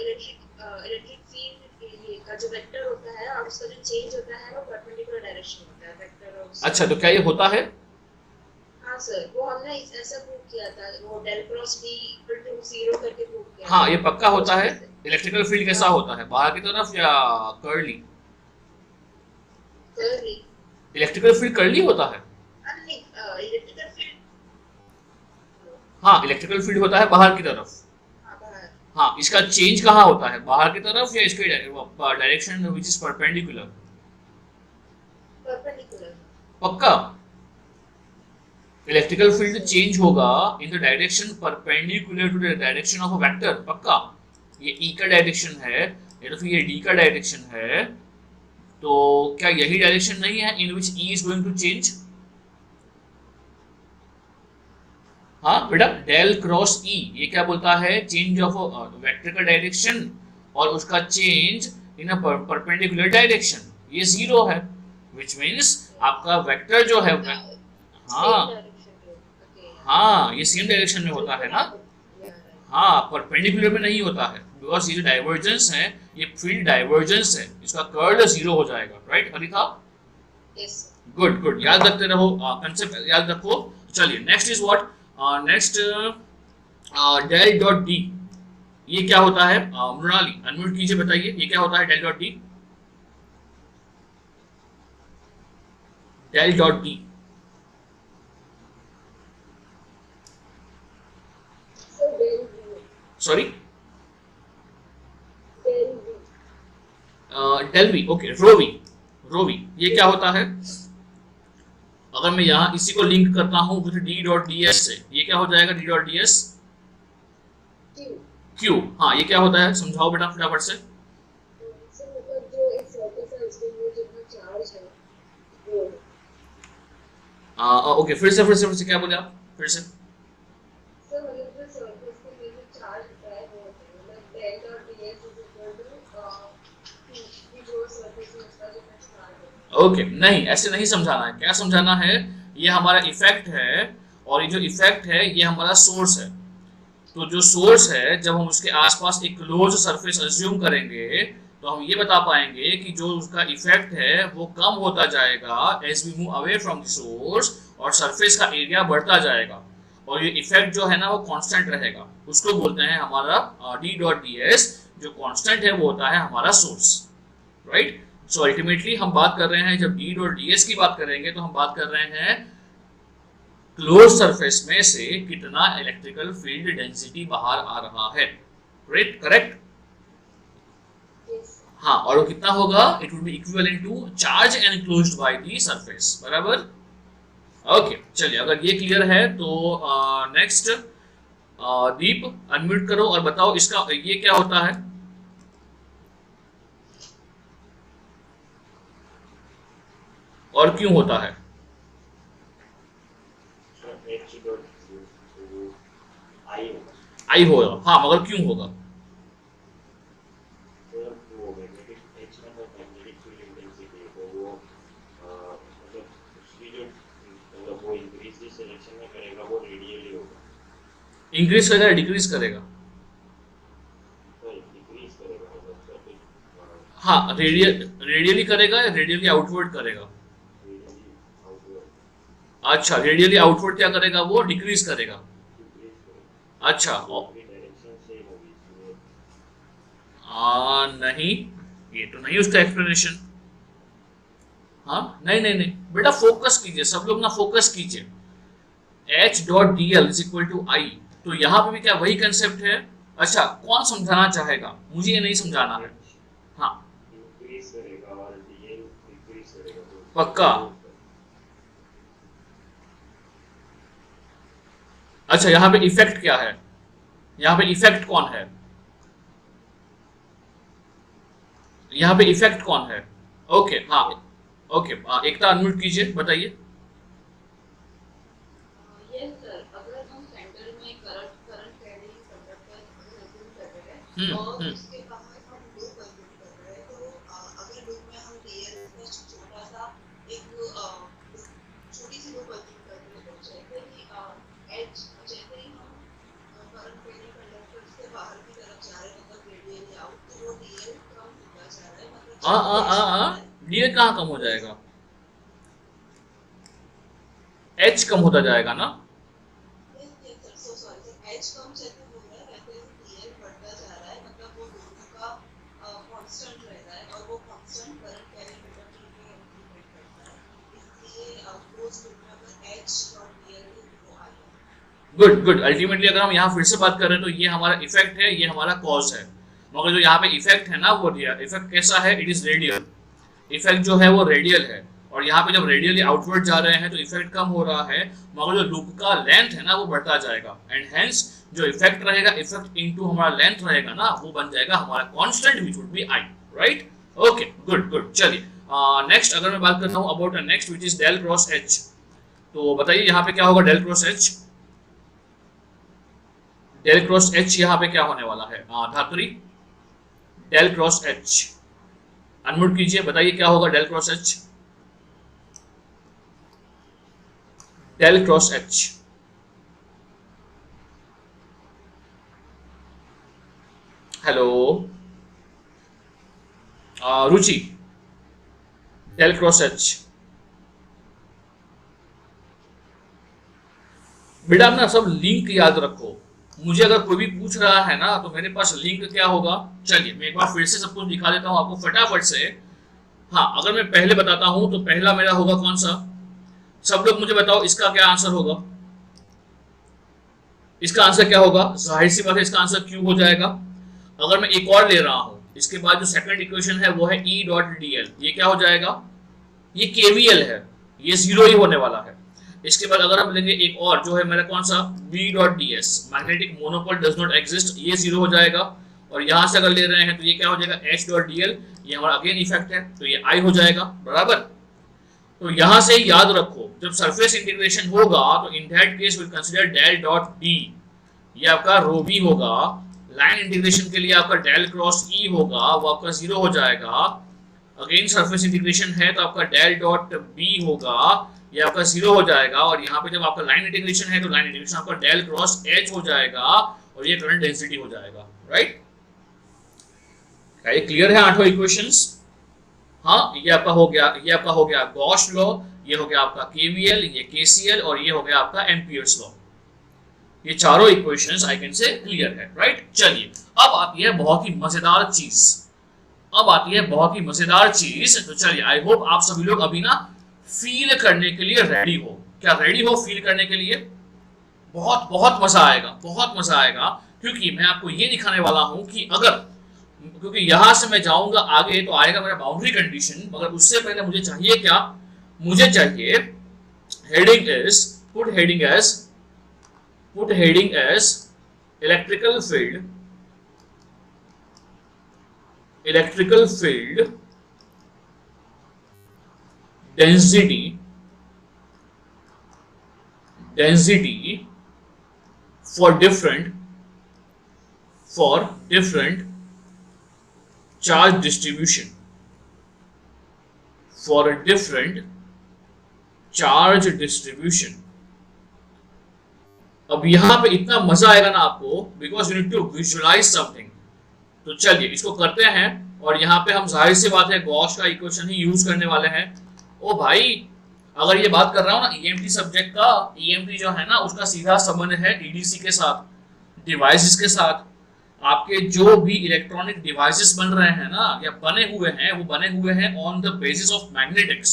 इलेक्ट्रिक फील्ड ये का जो वेक्टर होता है और उसका जो चेंज होता है वो परपेंडिकुलर डायरेक्शन होता है वेक्टर और उसका। अच्छा, तो क्या ये होता है? हाँ सर, वो हमने ऐसा प्रूव किया था, वो del cross T equal to zero करके प्रूव किया। हाँ ये पक्का होता है। इलेक्ट्रिकल फील्ड कैसा होता है, बाहर की तरफ या curly? Curly. Electrical field curly होता है? नहीं, इलेक्ट्रिकल फील्ड हाँ इलेक्ट्रिकल फील्ड होता है बाहर की तरफ। हाँ, इसका चेंज कहाँ होता है, बाहर की तरफ या इसके direction which is perpendicular? Perpendicular. पक्का? इलेक्ट्रिकल फील्ड चेंज होगा in the direction perpendicular to the direction of a vector, पक्का। ये ई का डायरेक्शन है या तो फिर ये डी का डायरेक्शन है, तो क्या यही डायरेक्शन नहीं है in which E is going to change? हाँ बेटा, डेल क्रॉस ई ये क्या बोलता है, चेंज ऑफ वेक्टर का डायरेक्शन और उसका change in a perpendicular direction, ये जीरो है, व्हिच मींस आपका वेक्टर जो है हाँ हाँ ये सेम डायरेक्शन में होता है ना, हाँ परपेंडिकुलर में नहीं होता है, बिकॉज ये जो डाइवर्जेंस है ये फील्ड डाइवर्जेंस है, इसका कर्ल जीरो हो जाएगा, राइट हरिता? गुड गुड, याद रखते रहो, कंसेप्ट याद रखो। चलिए next is what, next del dot D, ये क्या होता है? मृणाली अनम्यूट कीजिए, बताइए ये क्या होता है del dot D. Del dot D, sorry del V, okay rho V, rho V ये क्या होता है? अगर मैं यहाँ इसी को लिंक करता हूँ with D dot D S से, ये क्या हो जाएगा D dot D S? Q. हाँ ये क्या होता है, समझाओ बेटा फटाफट से। ओके फिर से क्या बोले आप, फिर से। ओके नहीं, ऐसे नहीं समझाना है, क्या समझाना है, ये हमारा इफेक्ट है और ये जो इफेक्ट है ये हमारा सोर्स है। तो जो सोर्स है जब हम उसके आसपास एक क्लोज सरफेस अज्यूम करेंगे तो हम ये बता पाएंगे कि जो उसका इफेक्ट है वो कम होता जाएगा as we move away from the source, और सरफेस का एरिया बढ़ता जाएगा, और ये इफेक्ट जो है ना वो कांस्टेंट रहेगा, उसको बोलते हैं हमारा डी डॉट डी एस। जो कांस्टेंट है वो होता है हमारा सोर्स, राइट। सो अल्टीमेटली हम बात कर रहे हैं, जब डी डॉट डी एस की बात करेंगे तो हम बात कर रहे हैं क्लोज सरफेस में से कितना इलेक्ट्रिकल फील्ड डेंसिटी बाहर आ रहा है, करेक्ट? हाँ, और वो कितना होगा, it would be equivalent to charge enclosed by the surface, बराबर। ओके चलिए, अगर ये क्लियर है तो नेक्स्ट दीप अनम्यूट करो और बताओ इसका ये क्या होता है। और क्यों होता है? आई होगा, हाँ मगर क्यों होगा? इंक्रीज करेगा या डिक्रीज करेगा? हाँ रेडियली करेगा या रेडियली आउटवर्ड करेगा? अच्छा, रेडियली आउटवर्ड क्या करेगा, वो डिक्रीज करेगा। अच्छा नहीं, ये तो नहीं उसका एक्सप्लेनेशन। हाँ नहीं नहीं नहीं बेटा, फोकस कीजिए सब लोग ना, फोकस कीजिए। H.dl इज इक्वल टू आई, तो यहाँ पे भी क्या वही कंसेप्ट है? अच्छा, कौन समझाना चाहेगा? मुझे ये नहीं समझाना है। हाँ पक्का। अच्छा, यहाँ पे इफेक्ट क्या है? यहाँ पे इफेक्ट कौन है? यहाँ पे इफेक्ट कौन है? ओके हाँ ओके, एकता अनम्यूट कीजिए, बताइए। यस सर, अगर हम सेंटर में करंट कैरिंग कंडक्टर अज्यूम कर रहे हैं और उसके बाहर हम लूप अज्यूम कर रहे हैं, तो अगर लूप में हम डीएल का छोटा सा एक छोटी सी लूप अज्यूम कर रहे हैं, तो जैसे ही एच जैसे ही हम करंट कैरिंग कंडक्टर से बाहर की तरफ जा रहे हैं, मतलब रेडियली आउट, तो वो डीएल कम होता जा रहा है, मतलब डीएल कहाँ कम हो जाएगा? एच कम होता जाएगा ना? गुड गुड, अल्टीमेटली अगर हम यहाँ फिर से बात कर रहे हैं तो ये हमारा इफेक्ट है, ये हमारा कॉज है। मगर जो यहाँ पे इफेक्ट है ना, वो इफेक्ट कैसा है? It is radial. इफेक्ट जो है वो रेडियल है, और यहाँ पे जब रेडियली आउटवर्ड जा रहे हैं तो इफेक्ट कम हो रहा है, मगर जो लूप का लेंथ है ना वो बढ़ता जाएगा, एंड हेंस जो इफेक्ट रहेगा, इफेक्ट इनटू हमारा लेंथ रहेगा ना, वो बन जाएगा हमारा constant which would be I, right? Okay good good. चलिए नेक्स्ट अगर मैं बात करता हूँ about next which is del cross H, तो बताइए यहाँ पे क्या होगा? Del cross H, del cross H यहाँ पे क्या होने वाला है? धात्री, डेल क्रॉस एच अनम्यूट कीजिए, बताइए क्या होगा del cross H? Del cross H hello Ruchi, del cross H बेटा अपना सब लिंक याद रखो। मुझे अगर कोई भी पूछ रहा है ना, तो मेरे पास लिंक क्या होगा? चलिए मैं एक बार फिर से सब कुछ दिखा देता हूं आपको फटाफट से। हाँ, अगर मैं पहले बताता हूं तो पहला मेरा होगा कौन सा? सब लोग मुझे बताओ इसका क्या आंसर होगा? इसका आंसर क्या होगा? जाहिर सी बात है इसका आंसर क्यू हो जाएगा। अगर मैं एक और ले रहा हूं, इसके बाद जो सेकंड इक्वेशन है वो है E डॉट dl, ये क्या हो जाएगा? ये KVL है, ये जीरो ही होने वाला है। इसके बाद अगर हम लेंगे एक और जो है मेरा कौन सा? B dot ds, magnetic monopole does not exist, ये जीरो हो जाएगा। और यहां से अगर ले रहे हैं तो ये क्या हो जाएगा? H डॉट dl, ये हमारा अगेन इफेक्ट है, तो ये I हो जाएगा, बराबर। तो यहां से याद रखो, जब सरफेस इंटीग्रेशन होगा तो in that case will consider del dot D, ये आपका रो बी होगा। लाइन इंटीग्रेशन के लिए आपका डेल क्रॉस E होगा, वो आपका जीरो हो जाएगा। अगेन सरफेस इंटीग्रेशन है तो आपका डेल डॉट B होगा, ये आपका जीरो हो जाएगा। और यहाँ पे जब आपका लाइन इंटीग्रेशन है तो लाइन इंटीग्रेशन आपका डेल क्रॉस H हो जाएगा, और ये करंट डेंसिटी हो जाएगा, राइट? क्या ये क्लियर है? आठों इक्वेशंस। हाँ, ये आपका हो गया, ये आपका हो गया गॉस लॉ, ये हो गया आपका KVL, ये KCL, और ये हो गया आपका एम्पियर्स लॉ। ये चारों equations I can say clear है, राइट? चलिए अब आती है बहुत ही मजेदार चीज, अब आती है बहुत ही मजेदार चीज। तो चलिए आई होप आप सभी लोग अभी ना फील करने के लिए रेडी हो। क्या रेडी हो फील करने के लिए? बहुत बहुत मजा आएगा, बहुत मजा आएगा, क्योंकि मैं आपको ये दिखाने वाला हूं कि अगर, क्योंकि यहां से मैं जाऊंगा आगे तो आएगा मेरा बाउंड्री कंडीशन, मगर उससे पहले मुझे चाहिए क्या? मुझे चाहिए heading is, put heading as electrical field density for different charge distribution, for a different charge distribution। अब यहां पे इतना मजा आएगा ना आपको, because you need to visualise something. तो चलिए इसको करते हैं, और यहाँ पे हम जाहिर सी बात है गॉस का इक्वेशन ही यूज करने वाले हैं। ओ भाई, अगर ये बात कर रहा हूँ ना EMT सब्जेक्ट का, EMT जो है ना उसका सीधा संबंध है EDC के साथ, डिवाइसेस के साथ। आपके जो भी इलेक्ट्रॉनिक डिवाइसेस बन रहे हैं ना या बने हुए हैं, वो बने हुए हैं on the basis of magnetics,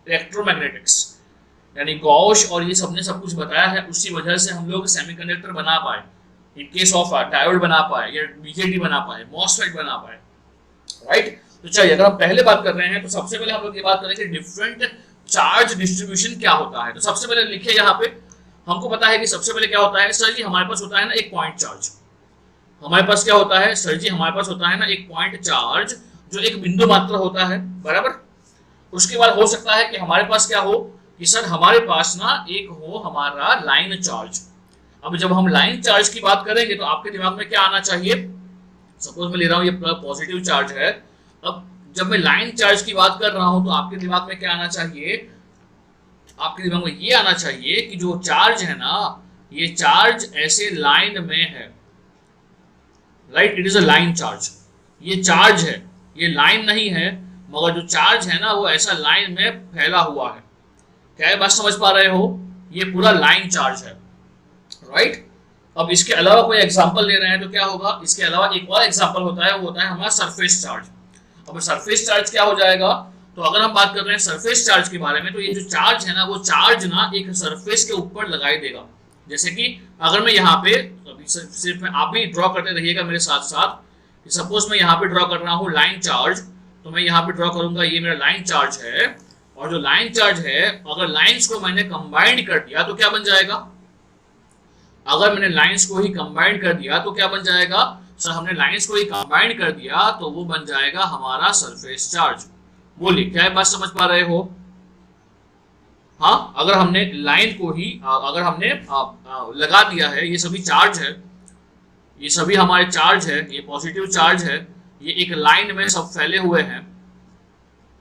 electromagnetics. यानी गॉश और ये सबने सब कुछ बताया है, उसी वजह से हम लोग सेमीकंडक्टर बना पाए, इन केस ऑफ डायोड बना पाए या बीजेटी बना पाए, मॉसफेट बना पाए, राइट। तो चलिए अगर हम पहले बात कर रहे हैं तो सबसे पहले हम लोग ये बात करेंगे डिफरेंट चार्ज डिस्ट्रीब्यूशन क्या होता है। तो सबसे पहले लिखिए यहाँ पे, हमको पता है कि सबसे पहले क्या होता है सर जी, हमारे पास होता है ना एक पॉइंट चार्ज। हमारे पास क्या होता है सर जी, हमारे पास होता है ना एक पॉइंट चार्ज जो एक बिंदु मात्र होता है, बराबर। उसके बाद हो सकता है कि हमारे पास क्या हो कि सर हमारे पास ना एक हो हमारा लाइन चार्ज। अब जब हम लाइन चार्ज की बात करेंगे तो आपके दिमाग में क्या आना चाहिए, सपोज मैं ले रहा हूँ ये पॉजिटिव चार्ज है। अब जब मैं लाइन चार्ज की बात कर रहा हूं तो आपके दिमाग में क्या आना चाहिए, आपके दिमाग में ये आना चाहिए कि जो चार्ज है ना, ये चार्ज ऐसे लाइन में है, right, it is a line charge. ये चार्ज है, ये लाइन नहीं है, मगर जो चार्ज है ना वो ऐसा लाइन में फैला हुआ है। क्या ये बात समझ पा रहे हो, ये पूरा लाइन चार्ज है, राइट। अब इसके अलावा कोई एग्जांपल ले रहे हैं तो क्या होगा, इसके अलावा एक और एग्जांपल होता है, वो होता है हमारा सरफेस चार्ज। अब सरफेस चार्ज क्या हो जाएगा, तो अगर हम बात कर रहे हैं सरफेस चार्ज के बारे में, तो ये जो चार्ज है ना वो चार्ज ना एक सरफेस के ऊपर लगाई देगा। जैसे कि अगर मैं यहाँ पे सिर्फ मैं आप भी ड्रॉ करते रहिएगा मेरे साथ साथ, सपोज मैं यहाँ पे ड्रॉ कर रहा हूँ लाइन चार्ज, तो मैं यहाँ पे ड्रॉ करूंगा, ये मेरा लाइन चार्ज है। और जो लाइन चार्ज है अगर लाइंस को मैंने कंबाइंड कर दिया तो क्या बन जाएगा, अगर मैंने लाइंस को ही कंबाइंड कर दिया तो क्या बन जाएगा सर, हमने लाइंस को ही कंबाइंड कर दिया तो वो बन जाएगा हमारा सरफेस चार्ज। बोलिए क्या बात समझ पा रहे हो। हाँ, अगर हमने लाइन को ही अगर हमने लगा दिया है, ये सभी चार्ज है, ये सभी हमारे चार्ज है, ये पॉजिटिव चार्ज है, ये एक लाइन में सब फैले हुए हैं,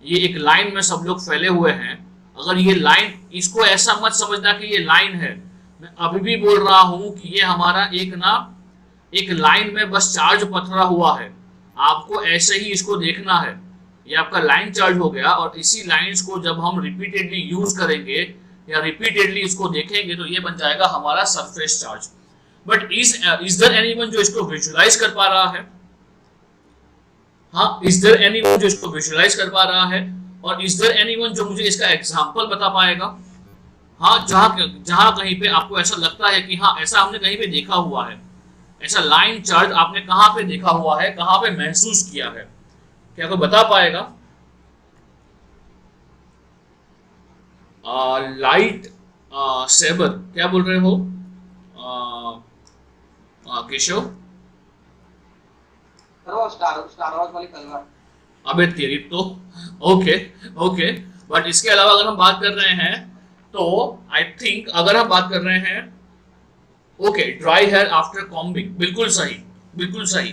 ये एक लाइन में सब लोग फैले हुए हैं। अगर ये लाइन, इसको ऐसा मत समझना कि ये लाइन है, मैं अभी भी बोल रहा हूं कि ये हमारा एक लाइन में बस चार्ज पथरा हुआ है। आपको ऐसे ही इसको देखना है, ये आपका लाइन चार्ज हो गया। और इसी लाइंस को जब हम रिपीटेडली यूज करेंगे या रिपीटेडली इसको देखेंगे तो ये बन जाएगा हमारा surface charge. But is there anyone जो इसको विजुअलाइज कर पा रहा है, हाँ, इज देयर एनीवन जो इसको विजुअलाइज कर पा रहा है, और इज देयर एनीवन जो मुझे इसका एग्जांपल बता पाएगा। हाँ, जहां कहीं पे आपको ऐसा लगता है कि हाँ ऐसा हमने कहीं पे देखा हुआ है, ऐसा लाइन चार्ज आपने कहां पे देखा हुआ है, कहां पे महसूस किया है, क्या कोई बता पाएगा। लाइट सेबर क्या बोल रहे हो केशव। स्टार वॉर्स वाली तलवार। अबे तेरी तो ओके ओके, बट इसके अलावा अगर हम बात कर रहे हैं तो आई थिंक अगर हम बात कर रहे हैं okay, dry hair after combing, बिल्कुल सही, बिल्कुल सही।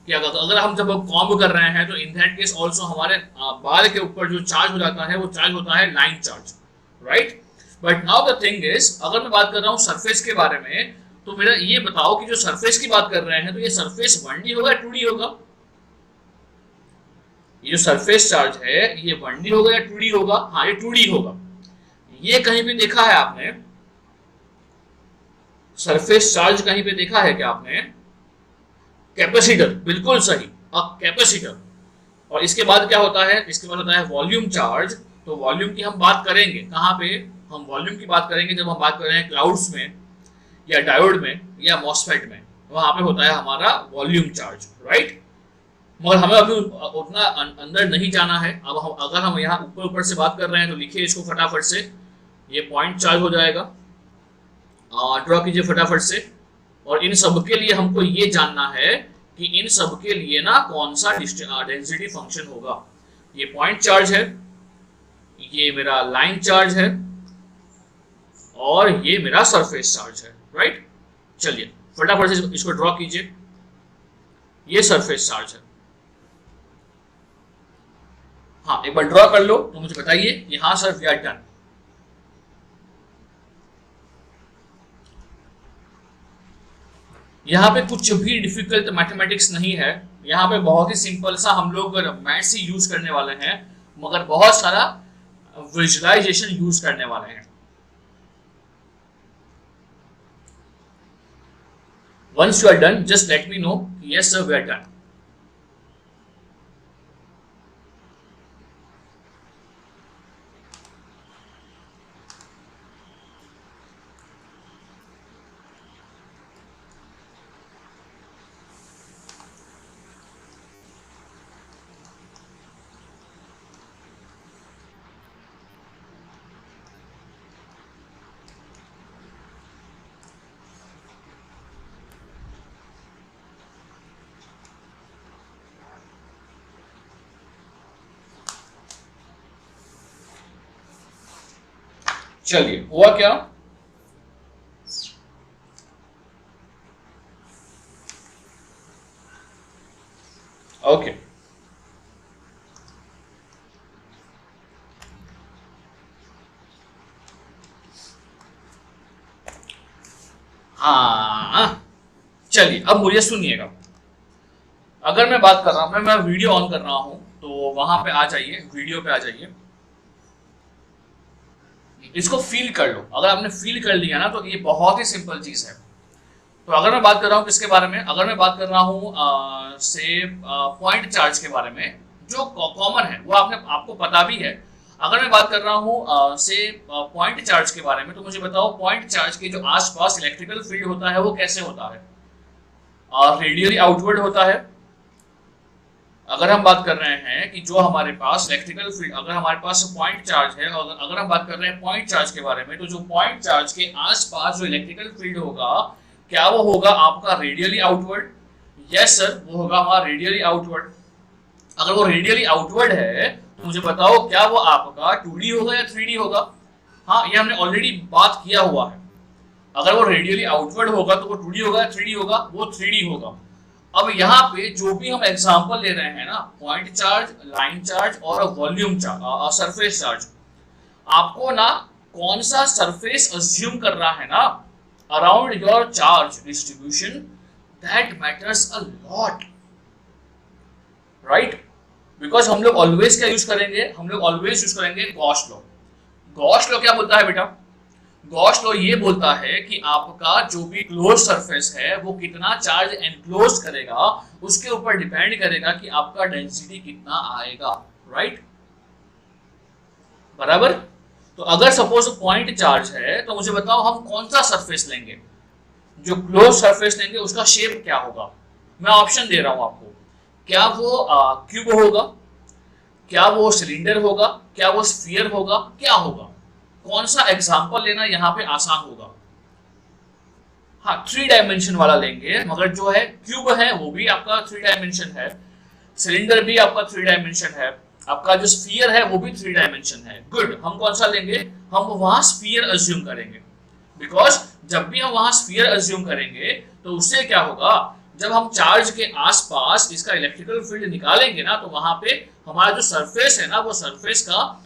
कि अगर हम जब कॉम्ब कर रहे हैं तो इन दैट केस ऑल्सो हमारे बाल के ऊपर जो चार्ज हो जाता है वो चार्ज होता है line charge, right. But now the thing is, अगर मैं बात कर रहा हूँ सरफेस के बारे में, तो मेरा ये बताओ कि जो सरफेस की बात कर रहे हैं तो ये सरफेस 1D होगा या 2D होगा। ये जो सरफेस चार्ज है ये 1D होगा या 2D होगा। हाँ, ये 2D होगा। ये कहीं पे देखा है आपने सरफेस चार्ज, कहीं पे देखा है क्या आपने। कैपेसिटर, बिल्कुल सही, अब कैपेसिटर। और इसके बाद क्या होता है, इसके बाद होता है वॉल्यूम चार्ज। तो वॉल्यूम की हम बात करेंगे कहाँ पे, हम वॉल्यूम की बात करेंगे जब हम बात कर रहे हैं क्लाउड्स में या डायोड में या मॉसफेट में, वहां पे होता है हमारा वॉल्यूम चार्ज, राइट। मगर हमें अभी उतना अंदर नहीं जाना है। अब अगर हम यहाँ ऊपर ऊपर से बात कर रहे हैं तो लिखिए इसको फटाफट से, ये पॉइंट चार्ज हो जाएगा, ड्रॉ कीजिए फटाफट से। और इन सब के लिए हमको ये जानना है कि इन सब के लिए ना कौन सा डेंसिटी फंक्शन होगा। ये पॉइंट चार्ज है, ये मेरा लाइन चार्ज है, और ये मेरा सरफेस चार्ज है, राइट। चलिए फटाफट से इसको ड्रॉ कीजिए, ये सरफेस चार्ज है। हाँ, एक बार ड्रॉ कर लो तो मुझे बताइए कि हाँ सर वी आर डन। यहाँ पे कुछ भी डिफिकल्ट मैथमेटिक्स नहीं है, यहाँ पे बहुत ही सिंपल सा हम लोग मैथ्स ही यूज करने वाले हैं, मगर बहुत सारा विजुअलाइजेशन यूज करने वाले हैं। Once you are done, just let me know. Yes sir, we are done. चलिए, हुआ क्या? ओके, हाँ चलिए, अब मुझे सुनिएगा। अगर मैं बात कर रहा हूं, मैं वीडियो ऑन कर रहा हूं, तो वहां पे आ जाइए, वीडियो पे आ जाइए, इसको फील कर लो। अगर आपने फील कर लिया ना, तो ये बहुत ही सिंपल चीज है। तो अगर मैं बात कर रहा हूँ किसके बारे में, अगर मैं बात कर रहा हूँ से पॉइंट चार्ज के बारे में, जो कॉमन है, वो आपको पता भी है। अगर मैं बात कर रहा हूँ से पॉइंट चार्ज के बारे में, तो मुझे बताओ पॉइंट चार्ज के जो आसपास इलेक्ट्रिकल फील्ड होता है वो कैसे होता है? रेडियली आउटवर्ड होता है। अगर हम बात कर रहे हैं कि जो हमारे पास इलेक्ट्रिकल फील्ड, अगर हमारे पास पॉइंट चार्ज है, और अगर हम बात कर रहे हैं पॉइंट चार्ज के बारे में, तो जो पॉइंट चार्ज के आसपास जो इलेक्ट्रिकल फील्ड होगा, क्या वो होगा आपका रेडियली आउटवर्ड? यस सर, वो होगा हमारा रेडियली आउटवर्ड। अगर वो रेडियली आउटवर्ड है, तो मुझे बताओ क्या वो आपका 2D होगा या 3D होगा? हाँ, ये हमने ऑलरेडी बात किया हुआ है। अगर वो रेडियली आउटवर्ड होगा तो वो 2D होगा या 3D होगा? वो 3D होगा। अब यहाँ पे जो भी हम एग्जांपल ले रहे हैं ना, पॉइंट चार्ज, लाइन चार्ज और वॉल्यूम चार्ज, सरफेस चार्ज, आपको ना कौन सा सरफेस अज्यूम कर रहा है ना around your charge distribution, that matters a lot, right? Because हम लोग ऑलवेज क्या यूज करेंगे? हम लोग ऑलवेज यूज करेंगे गॉस लॉ। गॉस लॉ क्या बोलता है बेटा? गॉस लॉ ये बोलता है कि आपका जो भी क्लोज सरफेस है वो कितना चार्ज एनक्लोज करेगा, उसके ऊपर डिपेंड करेगा कि आपका डेंसिटी कितना आएगा, राइट? बराबर। तो अगर सपोज पॉइंट चार्ज है, तो मुझे बताओ हम कौन सा सरफेस लेंगे? जो क्लोज सरफेस लेंगे उसका शेप क्या होगा? मैं ऑप्शन दे रहा हूं आपको। क्या वो क्यूब होगा? क्या वो सिलेंडर होगा? क्या वो स्फीयर होगा? क्या होगा? कौन सा एग्जांपल लेना यहाँ पे आसान होगा? हाँ, 3 डायमेंशन वाला लेंगे, मगर जो है क्यूब है वो भी आपका 3 डायमेंशन है, सिलेंडर भी आपका 3 डायमेंशन है, आपका जो स्फीयर है वो भी 3 डायमेंशन है। गुड, हम कौन सा लेंगे? हम वहां स्फीयर अज्यूम करेंगे, बिकॉज जब भी हम वहां स्फीयर अज्यूम करेंगे तो उससे क्या होगा, जब हम चार्ज के आसपास इसका इलेक्ट्रिकल फील्ड निकालेंगे ना, तो वहां पे हमारा जो सरफेस है ना, वो सरफेस का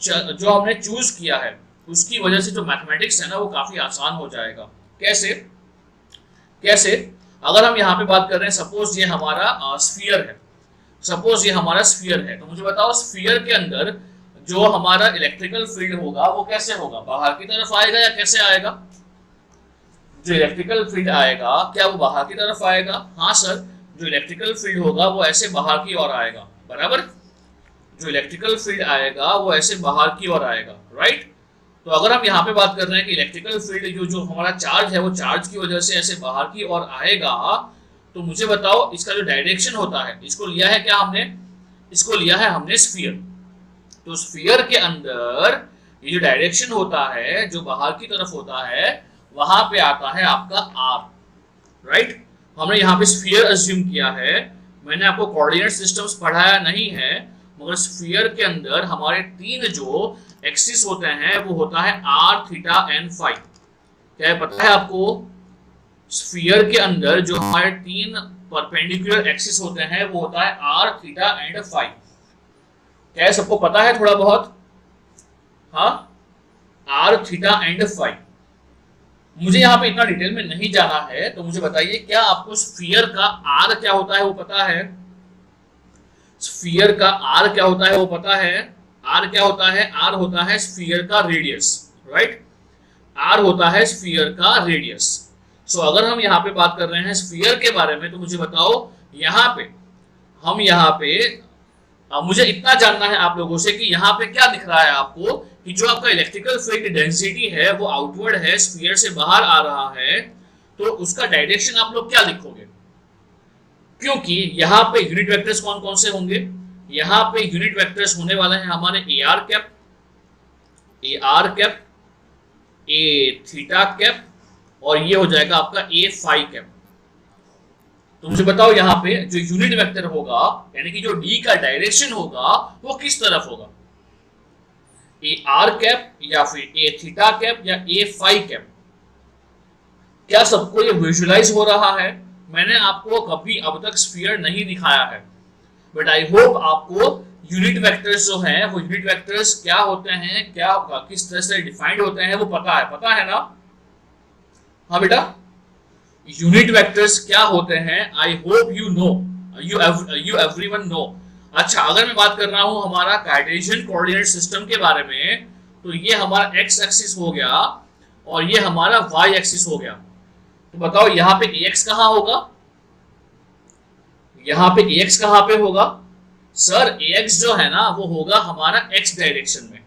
जो हमने चूज किया है उसकी वजह से जो मैथमेटिक्स है ना, वो काफी आसान हो जाएगा। कैसे? कैसे? अगर हम यहाँ पे बात कर रहे हैं, सपोज ये हमारा स्फीयर है, सपोज ये हमारा स्फीयर है, तो मुझे बताओ स्फीयर के अंदर जो हमारा इलेक्ट्रिकल फील्ड होगा वो कैसे होगा? बाहर की तरफ आएगा या कैसे आएगा? जो इलेक्ट्रिकल फील्ड आएगा क्या वो बाहर की तरफ आएगा? हाँ सर, जो इलेक्ट्रिकल फील्ड होगा वो ऐसे बाहर की ओर आएगा, बराबर? जो इलेक्ट्रिकल फील्ड आएगा वो ऐसे बाहर की ओर आएगा, राइट? तो अगर हम यहाँ पे बात कर रहे हैं कि इलेक्ट्रिकल फील्ड जो हमारा चार्ज है वो चार्ज की वजह से ऐसे बाहर की ओर आएगा, तो मुझे बताओ इसका जो डायरेक्शन होता है, इसको लिया है क्या हमने? इसको लिया है हमने स्फीयर। तो स्फीयर के अंदर ये जो डायरेक्शन होता है, जो बाहर की तरफ होता है, वहां पे आता है आपका आर, राइट? हमने यहाँ पे स्फीयर अज्यूम किया है। मैंने आपको कोऑर्डिनेट सिस्टम्स पढ़ाया नहीं है, मगर स्फीयर के अंदर हमारे 3 जो एक्सिस होते हैं वो होता है आर, थीटा एंड फाई। क्या है पता है आपको? स्फीयर के अंदर जो हमारे 3 परपेंडिकुलर एक्सिस होते हैं वो होता है आर, थीटा एंड फाई। क्या है सबको पता है थोड़ा बहुत? हाँ, आर, थीटा एंड फाई। मुझे यहाँ पे इतना डिटेल में नहीं जाना है, तो मुझे बताइए क्या आपको स्फीयर का आर क्या होता है वो पता है? स्फीयर का आर क्या होता है वो पता है? आर क्या होता है? आर होता है स्फीयर का रेडियस, राइट? आर होता है स्फीयर का रेडियस। सो अगर हम यहाँ पे बात कर रहे हैं स्फीयर के बारे में, तो मुझे बताओ यहाँ पे मुझे इतना जानना है आप लोगों से कि यहाँ पे क्या दिख रहा है आपको कि जो आपका इलेक्ट्रिकल फील्ड डेंसिटी है वो आउटवर्ड है, स्फीयर से बाहर आ रहा है, तो उसका डायरेक्शन आप लोग क्या लिखोगे? क्योंकि यहाँ पे यूनिट वेक्टर्स कौन कौन से होंगे? यहाँ पे यूनिट वेक्टर्स होने वाले हैं हमारे AR cap, A theta cap, और ये हो जाएगा आपका A फाई कैप। तो मुझे बताओ यहाँ पे जो यूनिट वेक्टर होगा, यानी कि जो D का डायरेक्शन होगा, वो किस तरफ होगा? AR कैप या फिर A थीटा कैप या A फाई कैप? क्या सबको ये विजुअलाइज हो रहा है? मैंने आपको कभी अब तक स्फीयर नहीं दिखाया है, बट आई होप आपको यूनिट वेक्टर्स जो हैं वो यूनिट वेक्टर्स क्या होते हैं, क्या किस तरह से डिफाइंड होते हैं वो पता है ना? हाँ बेटा, यूनिट वेक्टर्स क्या होते हैं? I hope you know, you everyone know. अच्छा, अगर मैं बात कर रहा हूं हमारा कार्टेशियन कोऑर्डिनेट सिस्टम के बारे में, तो ये हमारा x एक्सिस हो गया और ये हमारा y एक्सिस हो गया। तो बताओ यहाँ पे ax कहाँ होगा? यहाँ पे ax कहाँ पे होगा? सर ax जो है ना वो होगा हमारा x डायरेक्शन में,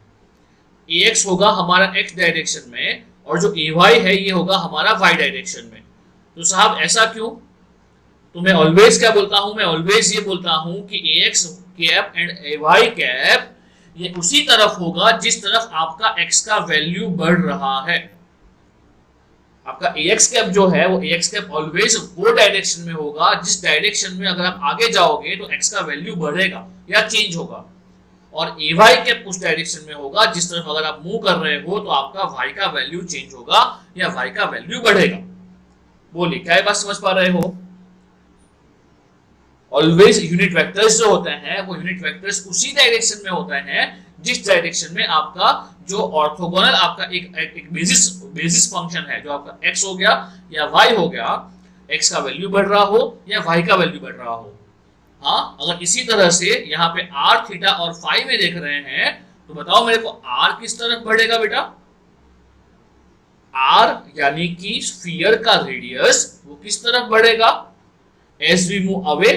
ax होगा हमारा x डायरेक्शन में, और जो ay है ये होगा हमारा y डायरेक्शन में। तो साहब ऐसा क्यों? तो मैं ऑलवेज क्या बोलता हूं? मैं ऑलवेज ये बोलता हूं कि ax cap and ay cap ये उसी तरफ होगा जिस तरफ आपका x का वैल्यू बढ़ रहा है। आपका ax कैप जो है वो ax कैप ऑलवेज वो डायरेक्शन में होगा जिस डायरेक्शन में अगर आप आगे जाओगे तो x का वैल्यू बढ़ेगा या चेंज होगा, और ay कैप उस डायरेक्शन में होगा जिस तरफ अगर आप मूव कर रहे हो तो आपका y का वैल्यू चेंज होगा या y का वैल्यू बढ़ेगा। बोलिए, क्या ये बात समझ पा रहे हो? ऑलवेज यूनिट वेक्टर्स जो होते हैं वो यूनिट वेक्टर्स उसी डायरेक्शन में होते हैं जिस डायरेक्शन में आपका जो ऑर्थोगोनल आपका एक बेसिस फंक्शन है, जो आपका x हो गया या y हो गया, x का वैल्यू बढ़ रहा हो या y का वैल्यू बढ़ रहा हो। हाँ, अगर इसी तरह से यहाँ पे r थीटा और फाई में देख रहे हैं तो बताओ मेरे को r किस तरफ बढ़ेगा बेटा? r यानी कि स्फीयर का रेडियस वो किस तरफ बढ़ेगा? as we move away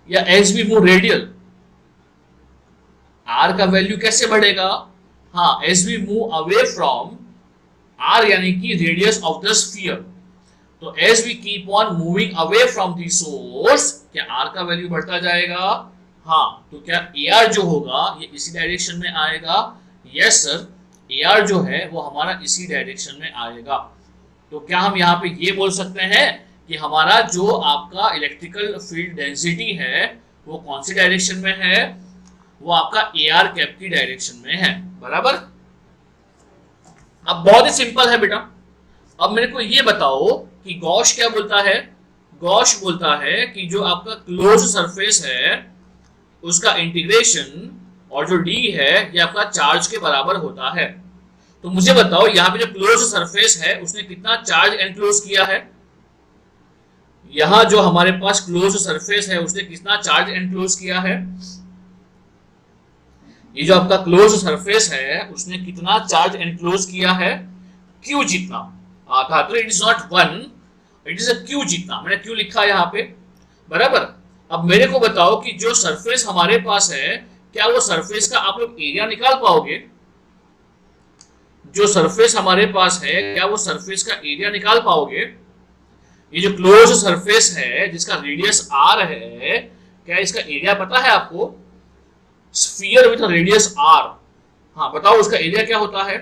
या as we move radial? r का वैल्यू कैसे बढ़ेगा? हाँ, as we move away from r यानी कि रेडियस ऑफ द स्फीयर। तो as we keep on moving away from the source, क्या r का वैल्यू बढ़ता जाएगा? हाँ, तो क्या ar जो होगा ये इसी डायरेक्शन में आएगा? यस सर, AR जो है वो हमारा इसी डायरेक्शन में आएगा। तो क्या हम यहाँ पे ये बोल सकते हैं कि हमारा जो आपका इलेक्ट्रिकल फील्ड डेंसिटी है वो कौन सी डायरेक्शन में है? वो आपका AR कैप की डायरेक्शन में है, बराबर? अब बहुत ही सिंपल है बेटा। अब मेरे को ये बताओ कि गॉस क्या बोलता है? गॉस बोलता है कि जो आपका क्लोज सरफेस है उसका इंटीग्रेशन और जो d है ये आपका चार्ज के बराबर होता है। तो मुझे बताओ यहाँ पे जो क्लोज सरफेस है उसने कितना चार्ज एनक्लोज किया है? यहाँ जो हमारे पास क्लोज सरफेस है उसने कितना चार्ज एनक्लोज किया है? ये जो आपका क्लोज सरफेस है उसने कितना चार्ज एनक्लोज किया है? Q जितना। तो it is not 1, it is a Q जितना। मैंने Q लिखा यहाँ पे, बराबर? अब मेरे को बताओ कि जो सरफेस हमारे पास है क्या वो सरफेस का आप लोग एरिया निकाल पाओगे? जो सरफेस हमारे पास है क्या वो सरफेस का एरिया निकाल पाओगे? ये जो क्लोज सरफेस है जिसका रेडियस r है, क्या इसका एरिया पता है आपको? Sphere with radius r। हाँ बताओ उसका एरिया क्या होता है?